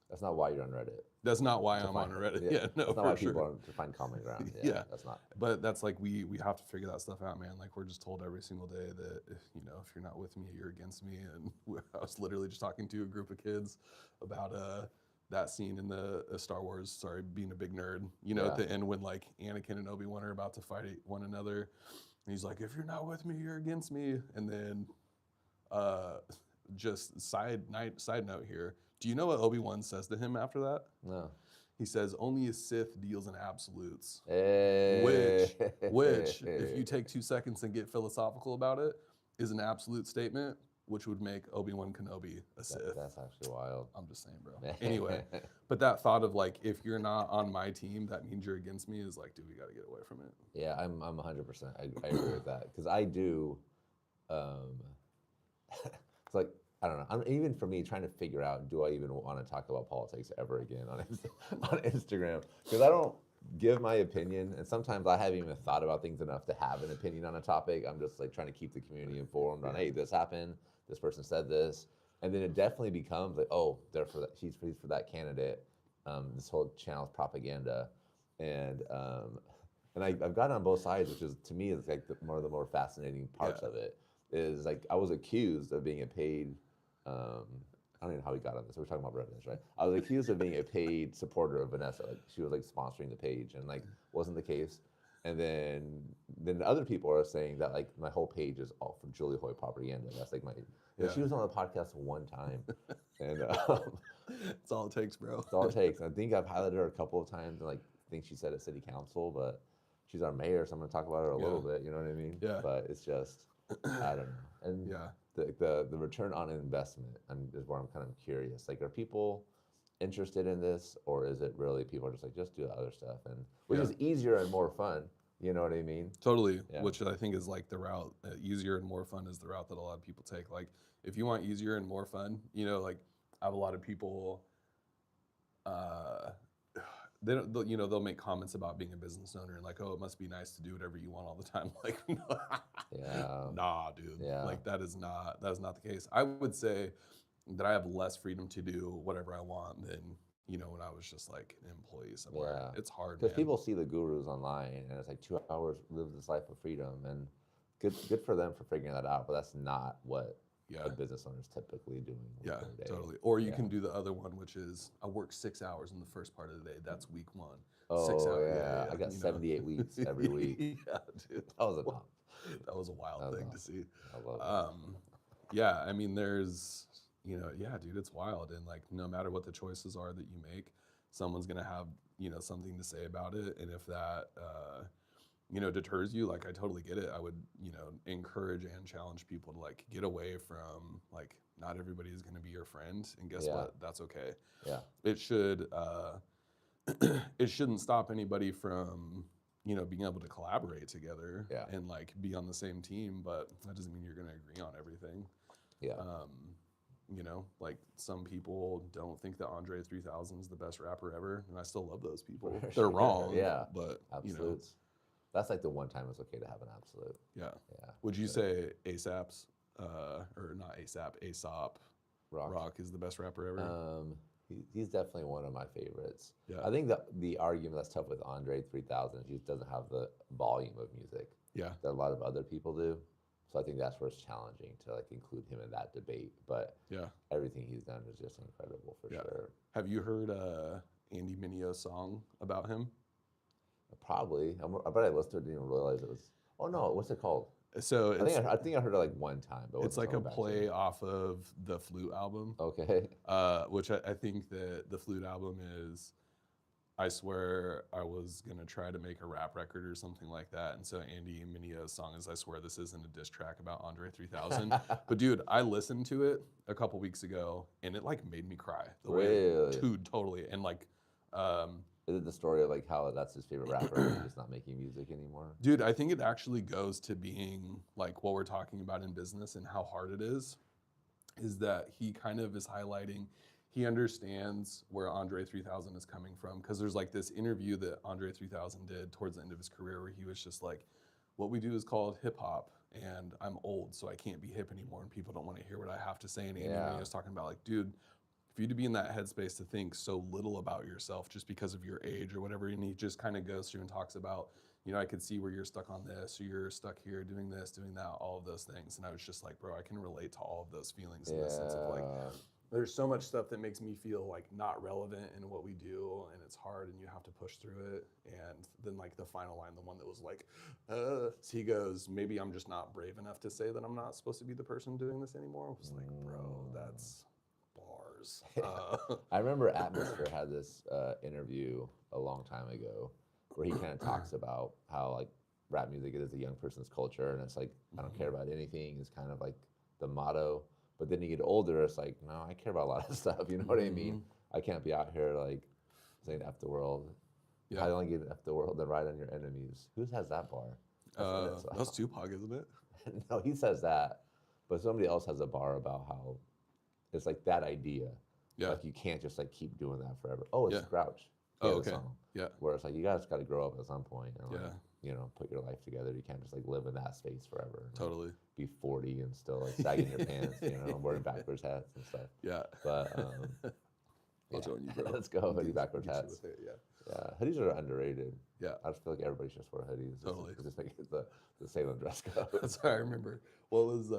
That's not why you're on Reddit. That's not why I'm on Reddit. Yeah, no, that's not for why sure. people are to find common ground. Yeah, that's not. But that's like we have to figure that stuff out, man. Like we're just told every single day that you know, if you're not with me, you're against me. And I was literally just talking to a group of kids about that scene in the Star Wars. Sorry, being a big nerd. You know, at the end when like Anakin and Obi-Wan are about to fight one another, and he's like, "If you're not with me, you're against me." And then, just side note here. Do you know what Obi-Wan says to him after that? No. He says, only a Sith deals in absolutes. Hey. Which, if you take 2 seconds and get philosophical about it, is an absolute statement, which would make Obi-Wan Kenobi a Sith. That's actually wild. I'm just saying, bro. Anyway, but that thought of like, if you're not on my team, that means you're against me is like, dude, we got to get away from it. Yeah, I'm 100%. I agree with that. Because I do, it's like, I don't know. Even for me, trying to figure out, do I even want to talk about politics ever again on Instagram? Because I don't give my opinion, and sometimes I haven't even thought about things enough to have an opinion on a topic. I'm just like trying to keep the community informed on, hey, this happened, this person said this, and then it definitely becomes like, oh, they're for that, he's for that candidate. This whole channel's propaganda, and I've gotten on both sides, which is to me is like one of the more fascinating parts of it. Is like I was accused of being a paid. I don't even know how we got on this. We're talking about revenue, right? I was accused of being a paid supporter of Vanessa. Like she was like sponsoring the page, and like wasn't the case. And then other people are saying that like my whole page is all for Julie Hoy propaganda. That's like my. She was on the podcast one time, and that's all it takes, bro. That's all it takes. I think I've highlighted her a couple of times, and like I think she said at city council, but she's our mayor, so I'm gonna talk about her a little bit. You know what I mean? Yeah. But it's just I don't know. And the return on investment is where I'm kind of curious. Like, are people interested in this, or is it really people are just like, just do the other stuff, and which is easier and more fun? You know what I mean? Totally. Yeah. Which I think is like the route. Easier and more fun is the route that a lot of people take. Like, if you want easier and more fun, you know, like I have a lot of people. They'll make comments about being a business owner and like, oh, it must be nice to do whatever you want all the time. Like, nah, dude. Yeah. Like that is not the case. I would say that I have less freedom to do whatever I want than, you know, when I was just like an employee somewhere. Yeah. It's hard, because people see the gurus online and it's like 2 hours, live this life of freedom, and good for them for figuring that out. But that's not what a business owner is typically doing. Yeah, totally. Or you can do the other one, which is I work 6 hours in the first part of the day. That's week 1. Oh, 6 hours. I got 78 weeks every week. Yeah, dude. That was enough. That was a wild thing to see. I love it. Yeah, I mean, there's, you know, dude, it's wild. And like, no matter what the choices are that you make, someone's going to have, you know, something to say about it. And if that, you know, deters you, like I totally get it. I would, you know, encourage and challenge people to like get away from like, not everybody is going to be your friend, and guess what? That's okay. Yeah. It should, it shouldn't stop anybody from, you know, being able to collaborate together and like be on the same team, but that doesn't mean you're going to agree on everything. Yeah. You know, like some people don't think that Andre 3000 is the best rapper ever, and I still love those people. They're wrong. Yeah. But absolutes. You know, that's like the one time it's okay to have an absolute. Yeah. Would you say ASAP's, or not ASAP, Aesop Rock is the best rapper ever? He's definitely one of my favorites. Yeah. I think the argument that's tough with Andre 3000 is he just doesn't have the volume of music Yeah. that a lot of other people do. So I think that's where it's challenging to like include him in that debate. But Yeah. everything he's done is just incredible for Yeah. sure. Have you heard Andy Mineo's song about him? Probably. I bet I listened to it, didn't even realize it was. Oh no, what's it called? So I think I heard it like one time, but it's wasn't like a coming back to play it. off of the Flute album, Okay. which I think that the Flute album is. I swear I was gonna try to make a rap record or something like that, and so Andy Mineo's song is "I Swear This Isn't a Diss Track About Andre 3000." But dude, I listened to it a couple weeks ago, and it like made me cry. The way, Really? dude, totally, and like, Is it the story of like how that's his favorite rapper and he's just not making music anymore? dude, I think it actually goes to being like what we're talking about in business and how hard it is that he kind of is highlighting he understands where Andre 3000 is coming from because there's like this interview that Andre 3000 did towards the end of his career where he was just like, what we do is called hip hop and I'm old so I can't be hip anymore and people don't want to hear what I have to say. And Andy Yeah. was talking about like, dude, for you to be in that headspace to think so little about yourself just because of your age or whatever, and he just kind of goes through and talks about, you know, I could see where you're stuck on this or you're stuck here doing this, doing that, all of those things. And I was just like, bro, I can relate to all of those feelings in the sense of like, there's so much stuff that makes me feel like not relevant in what we do and it's hard and you have to push through it. And then like the final line, the one that was like, so he goes, maybe I'm just not brave enough to say that I'm not supposed to be the person doing this anymore. I was like, bro, that's bars. I remember Atmosphere had this interview a long time ago where he kind of talks about how like rap music is a young person's culture and it's like I don't care about anything is kind of like the motto. But then you get older, it's like no, I care about a lot of stuff. You know what I mean? I can't be out here like saying F the world. Yeah. I only get F the world and ride on your enemies. Who has that bar? That's Tupac, isn't it? No, he says that, but somebody else has a bar about how it's like that idea. Yeah. Like you can't just like keep doing that forever. Oh, it's Yeah. Grouch. Oh, He had a okay. song Yeah. where it's like you guys got to grow up at some point and like, Yeah. you know, put your life together. You can't just like live in that space forever. and, like, Totally. be 40 and still like sagging your pants, you know, wearing backwards hats and stuff. Yeah. But I'll join you, bro. let's go hoodie Get- backwards get you hats. with it, Yeah. Yeah, hoodies are underrated. Yeah. I just feel like everybody should just wear hoodies. Totally. Just make it the Salem dress code. That's what I remember. What was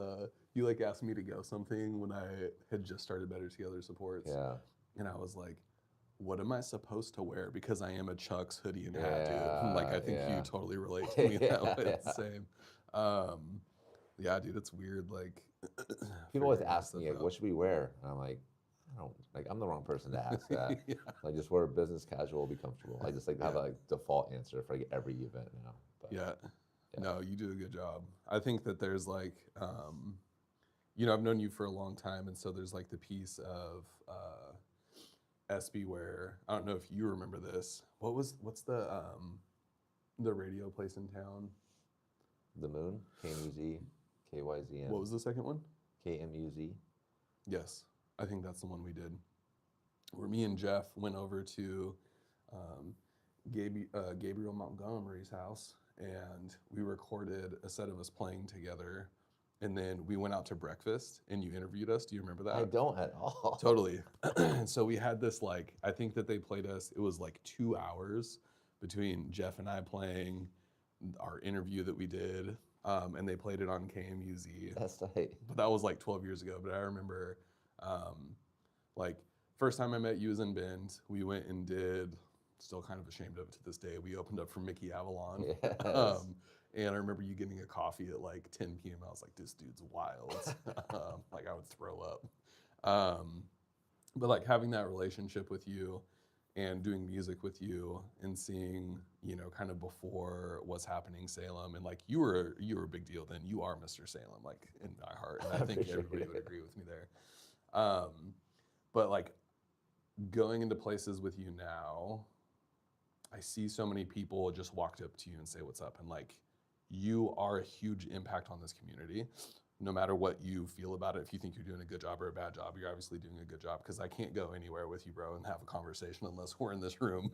you like asked me to go something when I had just started Better Together Supports. Yeah. And I was like, what am I supposed to wear? Because I am a Chuck's hoodie and hat dude. Like I think you totally relate to me that way. It's the same. Yeah, dude, it's weird. Like People always figuring ask stuff me like, out. what should we wear? And I'm like, I don't like. I'm the wrong person to ask that. Yeah. Like, just wear business casual, be comfortable. I just like have Yeah. a like, default answer for like every event now. But, Yeah. Yeah. No, you do a good job. I think that there's like, you know, I've known you for a long time, and so there's like the piece of SB where I don't know if you remember this. What's the radio place in town? The Moon, KMUZ, KYZN, What was the second one? KMUZ. Yes, I think that's the one we did. Where me and Jeff went over to Gabriel Montgomery's house, and we recorded a set of us playing together. And then we went out to breakfast, and you interviewed us. Do you remember that? I don't at all. Totally. So we had this like, I think that they played us, it was like 2 hours between Jeff and I playing our interview that we did, and they played it on KMUZ. That's tight. But that was like 12 years ago. But I remember, like, first time I met you was in Bend. We went and did, still kind of ashamed of it to this day, we opened up for Mickey Avalon. Yes. And I remember you getting a coffee at like 10 p.m. I was like, this dude's wild. Like I would throw up. But like having that relationship with you and doing music with you and seeing, you know, kind of before what's happening Salem, and like you were a big deal then. You are Mr. Salem, like in my heart. And I think Appreciate everybody it. would agree with me there. But like going into places with you now, I see so many people just walked up to you and say what's up, and like you are a huge impact on this community. No matter what you feel about it, if you think you're doing a good job or a bad job, you're obviously doing a good job, because I can't go anywhere with you, bro, and have a conversation unless we're in this room.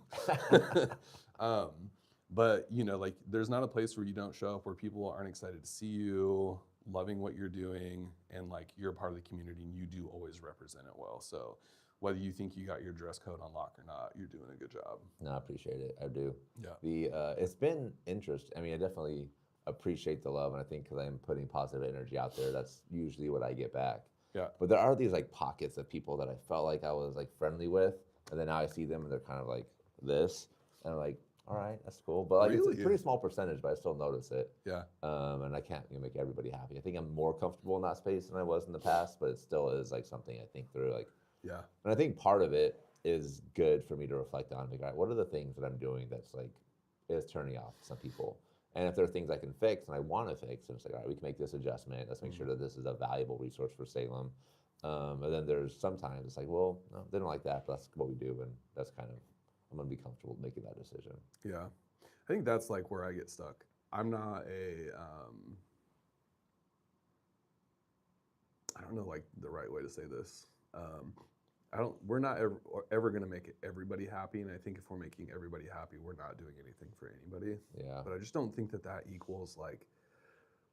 But you know, like there's not a place where you don't show up where people aren't excited to see you, loving what you're doing, and like you're a part of the community and you do always represent it well. So whether you think you got your dress code on lock or not, you're doing a good job. No, I appreciate it. I do. Yeah. It's been interesting. I mean, I definitely appreciate the love, and I think because I'm putting positive energy out there, that's usually what I get back. Yeah. But there are these like pockets of people that I felt like I was like friendly with, and then now I see them and they're kind of like this, and I'm like, all right, that's cool. But like it's Really? a pretty small percentage, but I still notice it. Yeah. And I can't make everybody happy. I think I'm more comfortable in that space than I was in the past, but it still is like something I think through. Like, Yeah. and I think part of it is good for me to reflect on. Like, all right, what are the things that I'm doing that's like is turning off some people? And if there are things I can fix and I want to fix, and it's like, all right, we can make this adjustment. Let's make sure that this is a valuable resource for Salem. And then there's sometimes it's like, well, no, they don't like that, but that's what we do, and that's kind of I'm gonna be comfortable making that decision. Yeah. I think that's like where I get stuck. I'm not I don't know like the right way to say this. We're not ever going to make everybody happy. And I think if we're making everybody happy, we're not doing anything for anybody. Yeah. But I just don't think that equals like,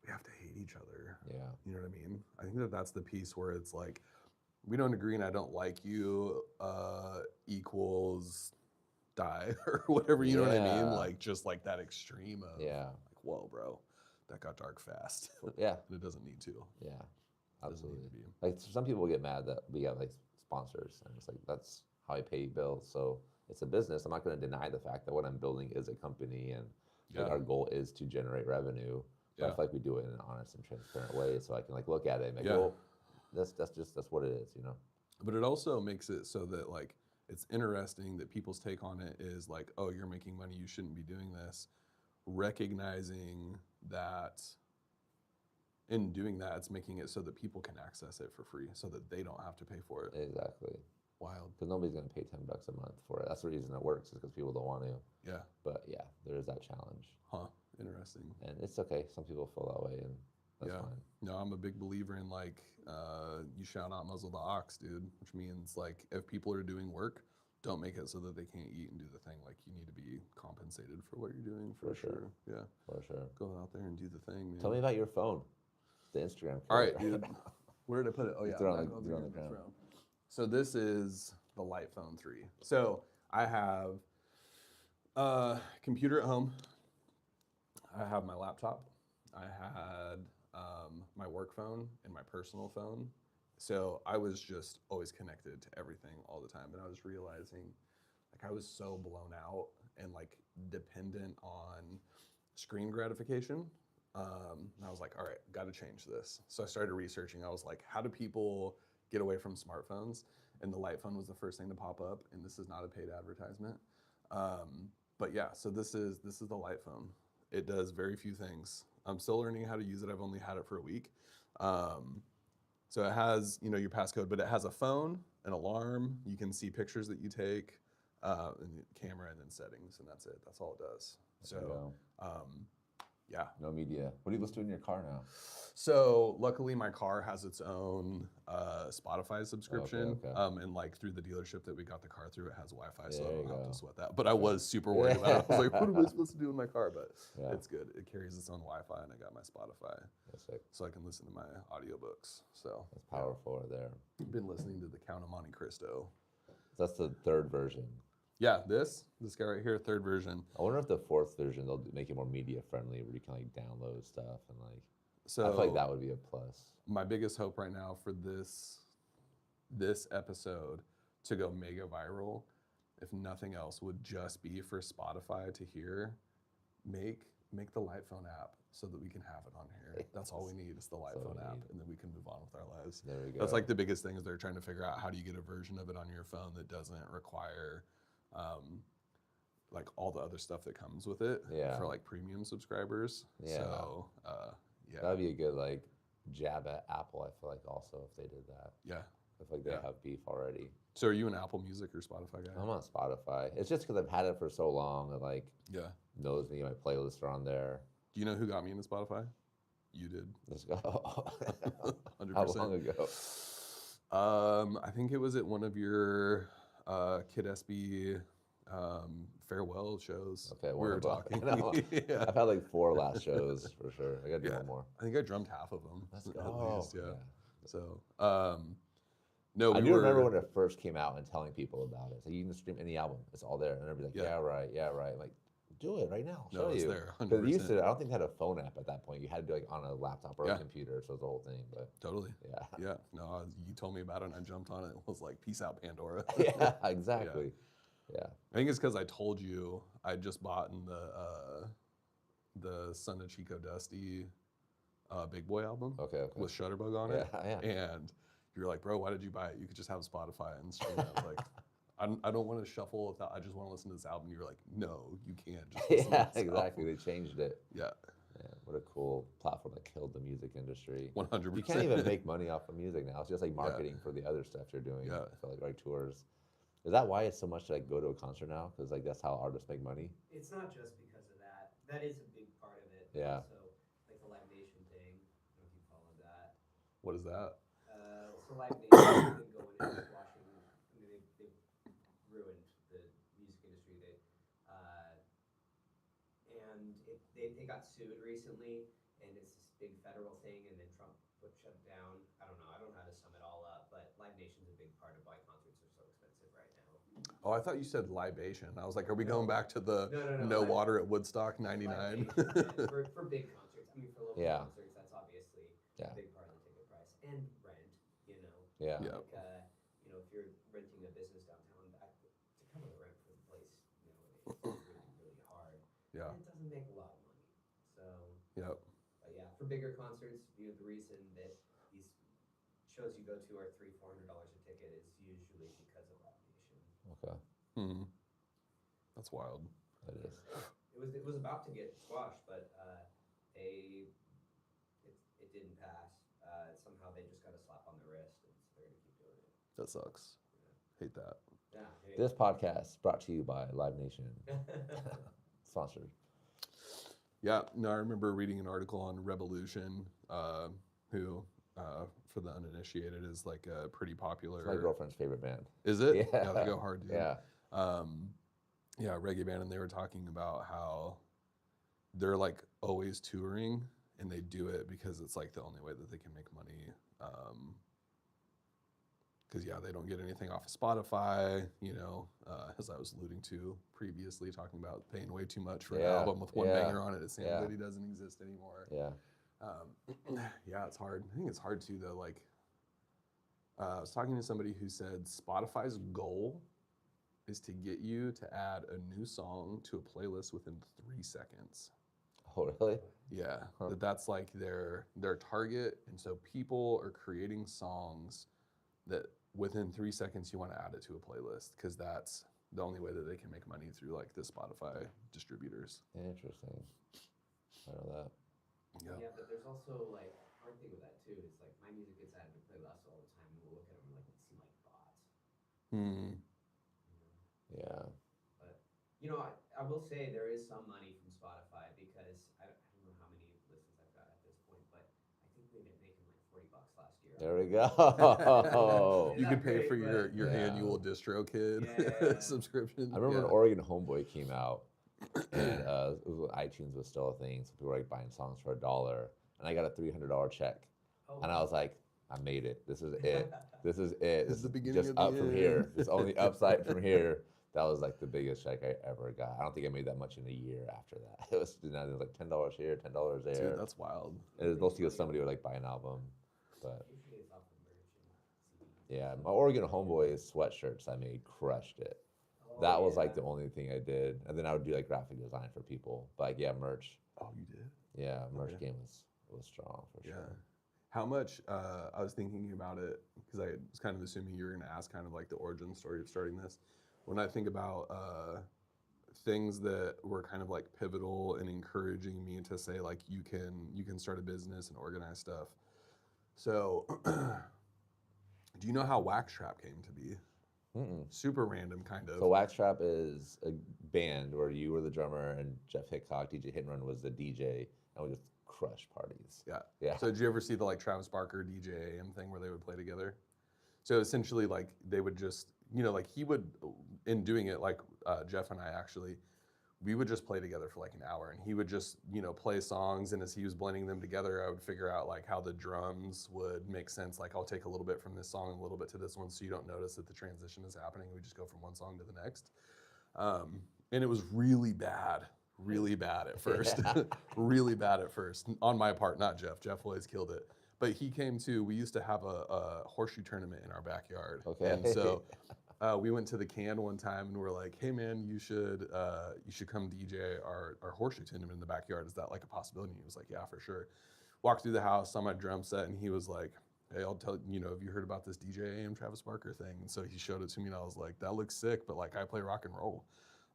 we have to hate each other. Yeah. You know what I mean? I think that that's the piece where it's like, we don't agree and I don't like you equals die or whatever, you know what I mean? Like just like that extreme of like, whoa, bro, that got dark fast. Yeah. And it doesn't need to. Yeah. Doesn't need Absolutely. to be. Like some people get mad that we have like sponsors, and it's like that's how I pay bills. So it's a business. I'm not going to deny the fact that what I'm building is a company, and like our goal is to generate revenue. But I feel like we do it in an honest and transparent way, so I can like look at it and like, well, that's what it is, you know. But it also makes it so that like it's interesting that people's take on it is like, oh, you're making money, you shouldn't be doing this. Recognizing that in doing that, it's making it so that people can access it for free so that they don't have to pay for it. Exactly. Wild. Because nobody's going to pay $10 a month for it. That's the reason it works, is because people don't want to. Yeah. But yeah, there is that challenge. Huh. Interesting. And it's okay. Some people feel that way, and that's fine. No, I'm a big believer in like, you shall not muzzle the ox, dude, which means like if people are doing work, don't make it so that they can't eat and do the thing. Like you need to be compensated for what you're doing for sure. Yeah. For sure. Go out there and do the thing, man. Tell me about your phone. The Instagram. All right, dude. Where did I put it? Oh yeah, throw on the ground. So this is the Light Phone 3. So I have a computer at home. I have my laptop. I had my work phone and my personal phone. So I was just always connected to everything all the time. And I was realizing like I was so blown out and like dependent on screen gratification. And I was like, all right, got to change this. So I started researching. I was like, how do people get away from smartphones? And the Light Phone was the first thing to pop up. And this is not a paid advertisement. But yeah, so this is the Light Phone. It does very few things. I'm still learning how to use it. I've only had it for a week. So it has, you know, your passcode, but it has a phone, an alarm. You can see pictures that you take, and camera, and then settings, and that's it. That's all it does. So, yeah. No media. What do you listen to in your car now? So luckily my car has its own Spotify subscription. Okay. And like through the dealership that we got the car through, it has Wi-Fi, so There I you don't have go. to sweat that. But I was super worried about it. I was like, what am I supposed to do in my car? But Yeah. it's good. It carries its own Wi-Fi, and I got my Spotify. That's sick. So I can listen to my audiobooks. So That's powerful right there. I've been listening to The Count of Monte Cristo. That's the third version. Yeah, this guy right here, third version. I wonder if the fourth version they'll make it more media friendly, where you can like download stuff and like. So I feel like that would be a plus. My biggest hope right now for this episode to go mega viral, if nothing else, would just be for Spotify to hear. Make the Light Phone app so that we can have it on here. That's all we need is the Light Phone app, and then we can move on with our lives. There we go. That's like the biggest thing is they're trying to figure out how do you get a version of it on your phone that doesn't require like all the other stuff that comes with it for like premium subscribers. Yeah. So yeah. That'd be a good like jab at Apple. I feel like also if they did that. Yeah. I feel like they have beef already. So are you an Apple Music or Spotify guy? I'm on Spotify. It's just because I've had it for so long and like knows me. My playlists are on there. Do you know who got me into Spotify? You did. Let's go. 100%. How long ago? I think it was at one of your Kid SB farewell shows. Okay, we were talking. Yeah. I've had like 4 last shows for sure. I gotta do one more. I think I drummed half of them. Let's at go. least, yeah. So, No, I we do remember were. when it first came out and telling people about it. It's like you can stream any album, it's all there, and everybody's like, Yeah. yeah, right, yeah, right. I'm like, do it right now, I'll No, show it's you. there, Because they used 100%. to, I don't think they had a phone app at that point. You had to do like on a laptop or a Yeah. computer, so it was the whole thing. But Totally. yeah, Yeah. No, you told me about it and I jumped on it. It was like, peace out, Pandora. yeah, exactly. Yeah. I think it's because I told you I just bought in the Son of Chico Dusty Big Boy album Okay. Okay. with Shutterbug on Yeah. it. Yeah. And you're like, bro, why did you buy it? You could just have Spotify and stream it. I was like, I don't want to shuffle without, I just want to listen to this album. You're like, no, you can't just listen Yeah. to this Exactly. album. They changed it. Yeah, Yeah. What a cool platform that killed the music industry. 100%. You can't even make money off of music now. It's just like Yeah. marketing for the other stuff you're doing. Yeah. I feel like tours. Is that why it's so much to like go to a concert now? Because like that's how artists make money. It's not just because of that. That is a big part of it. Yeah. So like the Live Nation thing. I don't know if you followed that. What is that? So Live Nation has been going and squashing. I mean, they've ruined the music industry. They got sued recently, and it's this big federal thing. And then Trump shut it down. I don't know. I don't know how to sum it all up, but Live Nation's a big part of why concerts are so expensive right now. Oh, I thought you said libation. I was like, are we going back to the No, water at Woodstock '99? For big concerts. I mean, for local Yeah. concerts, that's obviously Yeah. a big part of the ticket price. And rent, you know. Yeah. Yeah. Like, you know, if you're renting a business downtown, to cover the rent for the place nowadays is really, really hard. Yeah. And it doesn't make a lot of money. So, Yep. but yeah, for bigger concerts, you know, the reason that these shows you go to are $300-400 a ticket is usually because of Live Nation. Okay. Hmm. That's wild. That is. It was about to get squashed, but it didn't pass. Somehow they just got a slap on the wrist, and so they're gonna keep doing it. That sucks. Hate that. Yeah. This podcast brought to you by Live Nation. Sponsored. Yeah. No, I remember reading an article on Revolution, who, for the uninitiated, is like a pretty popular. It's my girlfriend's favorite band. Is it? Yeah. They go hard, dude. Yeah. Yeah, reggae band, and they were talking about how they're like always touring, and they do it because it's like the only way that they can make money. Because yeah, they don't get anything off of Spotify, you know, as I was alluding to previously, talking about paying way too much for an Yeah, album with one yeah, banger on it. It seems yeah. that he doesn't exist anymore. Yeah. Yeah, it's hard. I think it's hard too, though. Like, I was talking to somebody who said Spotify's goal is to get you to add a new song to a playlist within 3 seconds. Oh, really? Yeah, Huh. that's like their target, and so people are creating songs that within 3 seconds you want to add it to a playlist because that's the only way that they can make money through like the Spotify distributors. Interesting. I know that. Yeah, but there's also like hard thing with that too. It's like my music gets added to playlists all the time, and we'll look at them and like they seem like bots. Hmm. You know? Yeah. But you know, I will say there is some money from Spotify because I don't know how many listens I've got at this point, but I think we ended up making like $40 last year. There we go. You Not can pay great, for your Yeah. annual DistroKid Yeah. subscription. I remember Yeah. when Oregon Homeboy came out, and it was when iTunes was still a thing, so people were like buying songs for $1, and I got a $300 check, Oh, and I was like, I made it. This is it. This is it. This is the beginning just of the up from here. end. It's only upside from here. That was like the biggest check I ever got. I don't think I made that much in a year after that. It was, it was like $10 here, $10 there. Dude, that's wild. It was mostly because somebody would like buy an album, but usually it's off the merch and CDs. yeah, my Oregon Homeboy sweatshirts I made crushed it. Oh, That was like yeah. the only thing I did, and then I would do like graphic design for people. But like, yeah, merch. Oh, you did? Yeah, merch Okay. game was strong for Yeah. sure. How much? I was thinking about it because I was kind of assuming you were going to ask kind of like the origin story of starting this. When I think about things that were kind of like pivotal and encouraging me to say like you can start a business and organize stuff. So, do you know how Wax Trap came to be? Mm-mm. Super random, kind of. So Wax Trap is a band where you were the drummer and Jeff Hickok, DJ Hit and Run was the DJ, and we just crushed parties. Yeah. Yeah. So did you ever see the like Travis Barker DJ AM thing where they would play together? So essentially, like they would just, you know, like he would, in doing it, like Jeff and I actually, we would just play together for like an hour, and he would just, you know, play songs, and as he was blending them together, I would figure out like how the drums would make sense. Like I'll take a little bit from this song and a little bit to this one, so you don't notice that the transition is happening. We just go from one song to the next. And it was really bad at first, really bad at first on my part, not Jeff. Jeff always killed it. But he came too. We used to have a horseshoe tournament in our backyard. Okay. And so we went to the can one time and we're like, hey man, you should come DJ our horseshoe tournament in the backyard. Is that like a possibility? And he was like, yeah, for sure. Walked through the house, saw my drum set, and he was like, hey, I'll tell you, have you heard about this DJ AM Travis Barker thing? And so he showed it to me and I was like, that looks sick, but like I play rock and roll.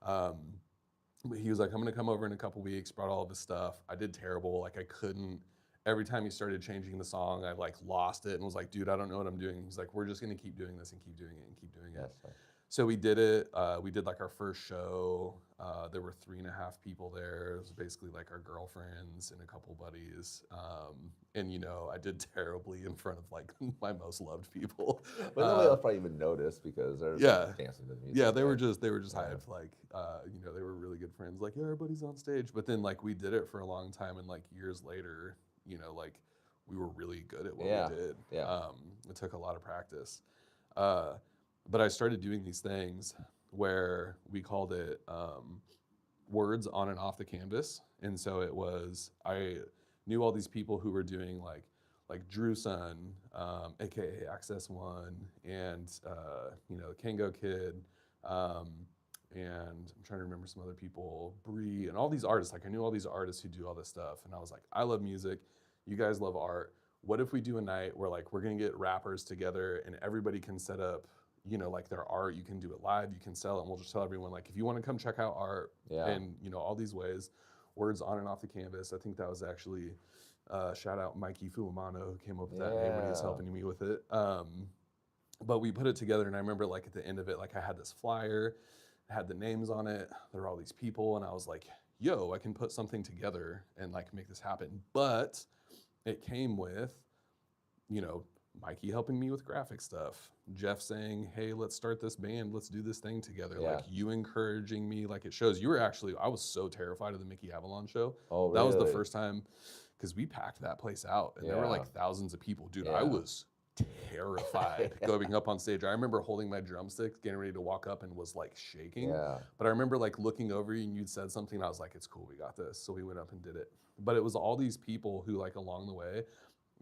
But he was like, I'm gonna come over in a couple weeks, brought all of his stuff. I did terrible. Like I couldn't, every time he started changing the song, I like lost it and was like, dude, I don't know what I'm doing. He's like, we're just gonna keep doing this and keep doing it and keep doing it. Yes. So we did it. We did like our first show. There were 3.5 people there. It was basically like our girlfriends and a couple buddies. And I did terribly in front of like my most loved people. But nobody else probably even noticed because they're dancing to the music. Yeah, they were just hyped. Like, they were really good friends. Like, yeah, everybody's on stage. But then like we did it for a long time, and like years later, like we were really good at what we did. Yeah. It took a lot of practice. But I started doing these things where we called it words on and off the canvas. And so it was, I knew all these people who were doing like Drew Sun, aka Access One, and Kango Kid, and I'm trying to remember some other people, Bree, and all these artists. Like I knew all these artists who do all this stuff, and I was like, I love music, you guys love art. What if we do a night where like we're gonna get rappers together and everybody can set up, like their art, you can do it live, you can sell it, and we'll just tell everyone like, if you want to come check out art, and all these ways, words on and off the canvas. I think that was actually shout out Mikey Fulamano who came up with that name when he was helping me with it. But we put it together, and I remember like at the end of it, like I had this flyer, it had the names on it, there were all these people, and I was like, yo, I can put something together and like make this happen. But it came with, Mikey helping me with graphic stuff, Jeff saying, hey, let's start this band, let's do this thing together. Like you encouraging me, like it shows. I was so terrified of the Mickey Avalon show. Oh, that was the first time, because we packed that place out and there were like thousands of people. Dude, I was terrified going up on stage. I remember holding my drumsticks, getting ready to walk up, and was like shaking. But I remember like looking over you and you'd said something and I was like, it's cool, we got this. So we went up and did it. But it was all these people who like along the way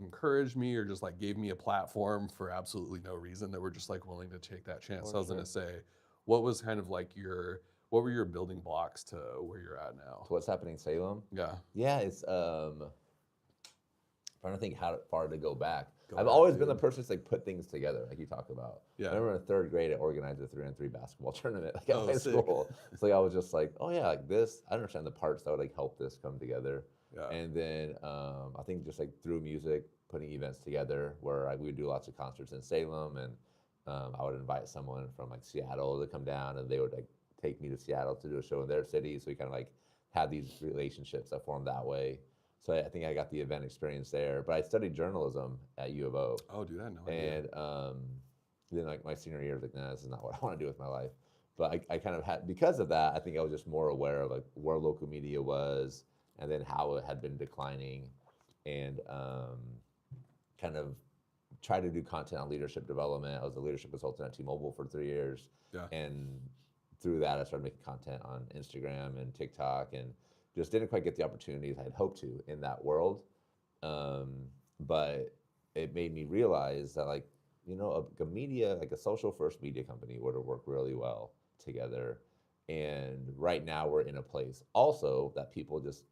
encouraged me or just like gave me a platform for absolutely no reason, that were just like willing to take that chance. So I was gonna say, what was kind of like what were your building blocks to where you're at now? To what's happening in Salem? Yeah, it's trying to think how far to go back. I've always been the person to like put things together, like you talk about. I remember in 3rd grade, I organized a 3-on-3 basketball tournament like at high school. So I was just like, oh yeah, like this. I understand the parts that would like help this come together. And then I think just like through music, putting events together where we would do lots of concerts in Salem, and I would invite someone from like Seattle to come down, and they would like take me to Seattle to do a show in their city. So we kind of like had these relationships that formed that way. So I think I got the event experience there. But I studied journalism at U of O. Oh, dude, I had no idea. And then like my senior year, I was like, nah, this is not what I want to do with my life. But I kind of had, because of that, I think I was just more aware of like where local media was, and then how it had been declining, and kind of try to do content on leadership development. I was a leadership consultant at T-Mobile for 3 years. And through that, I started making content on Instagram and TikTok, and just didn't quite get the opportunities I had hoped to in that world. But it made me realize that like, a media, like a social first media company would have worked really well together. And right now we're in a place also that people just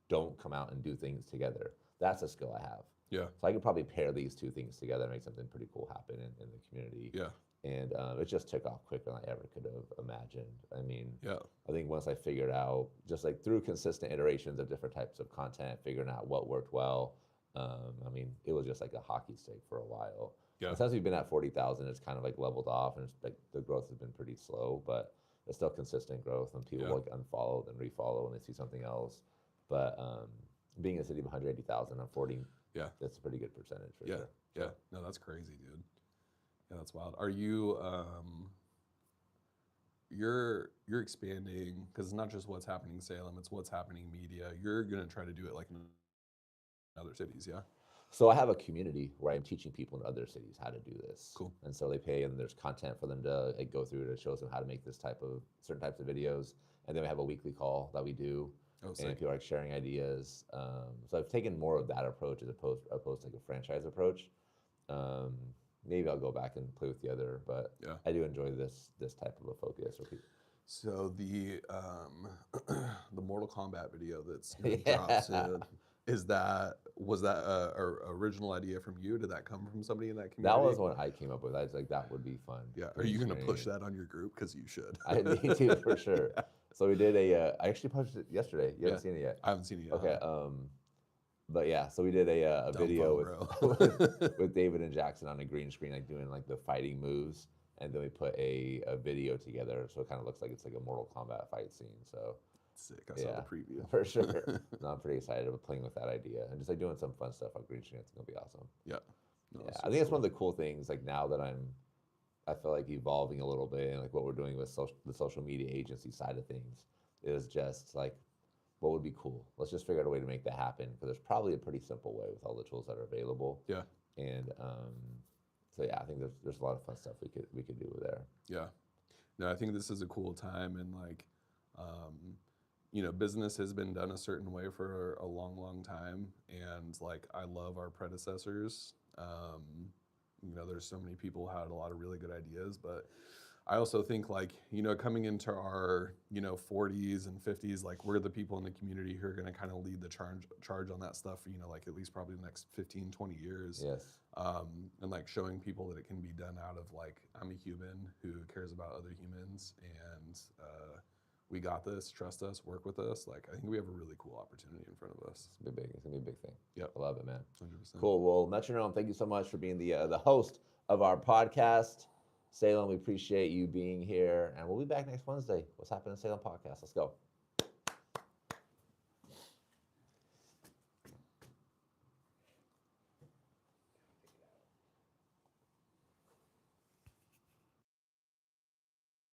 don't come out and do things together. That's a skill I have. So I could probably pair these two things together and make something pretty cool happen in the community. And it just took off quicker than I ever could have imagined. I mean, I think once I figured out, just like through consistent iterations of different types of content, figuring out what worked well, I mean, it was just like a hockey stick for a while. And since we've been at 40,000, it's kind of like leveled off, and it's like the growth has been pretty slow, but it's still consistent growth, and people like unfollow and refollow when they see something else. But being in a city of 180,000 on 40, that's a pretty good percentage for sure. No, that's crazy, dude. Yeah, that's wild. Are you you're expanding because it's not just what's happening in Salem, it's what's happening media. You're gonna try to do it like in other cities, yeah? So I have a community where I'm teaching people in other cities how to do this. Cool. And so they pay, and there's content for them to like, go through that shows them how to make this type of certain types of videos. And then we have a weekly call that we do, Oh, and sick. people are like sharing ideas. So I've taken more of that approach as opposed to like a franchise approach. Um, Maybe I'll go back and play with the other, but Yeah. I do enjoy this type of a focus. Where people, So the the Mortal Kombat video that's gonna drop yeah, soon, was that a original idea from you? Did that come from somebody in that that community? was one I came up with. I was like, that would be fun. Yeah. Are Green you gonna push screen. that on your group? Because you should. I need to for sure. Yeah. So we did a. I actually posted it yesterday. You Yeah. haven't seen it yet. I haven't seen it yet. Okay. But yeah, so we did a video Dumbo, with, bro. with David and Jackson on a green screen, like doing like the fighting moves, and then we put a video together, so it kind of looks like it's like a Mortal Kombat fight scene. So Sick. I saw yeah, the preview. for sure. No, I'm pretty excited about playing with that idea and just like doing some fun stuff on green screen. It's gonna be awesome. Yeah. No, Yeah, that's I so think it's one cool. of the cool things. Like now that I feel like evolving a little bit, and like what we're doing with the social media agency side of things is just like what would be cool. Let's just figure out a way to make that happen because there's probably a pretty simple way with all the tools that are available. Yeah. And so yeah, I think there's a lot of fun stuff we could do there. Yeah. No, I think this is a cool time, and like, um, business has been done a certain way for a long, long time, and like I love our predecessors. There's so many people who had a lot of really good ideas, but I also think like coming into our 40s and 50s, like we're the people in the community who are going to kind of lead the charge on that stuff. Like at least probably the next 15, 20 years. Yes. And like showing people that it can be done out of like I'm a human who cares about other humans, and we got this. Trust us. Work with us. Like I think we have a really cool opportunity in front of us. It's gonna be big. It's gonna be a big thing. Yep. I love it, man. 100%. Cool. Well, Metronome, thank you so much for being the host of our podcast. Salem, we appreciate you being here, and we'll be back next Wednesday. What's happening in Salem podcast? Let's go.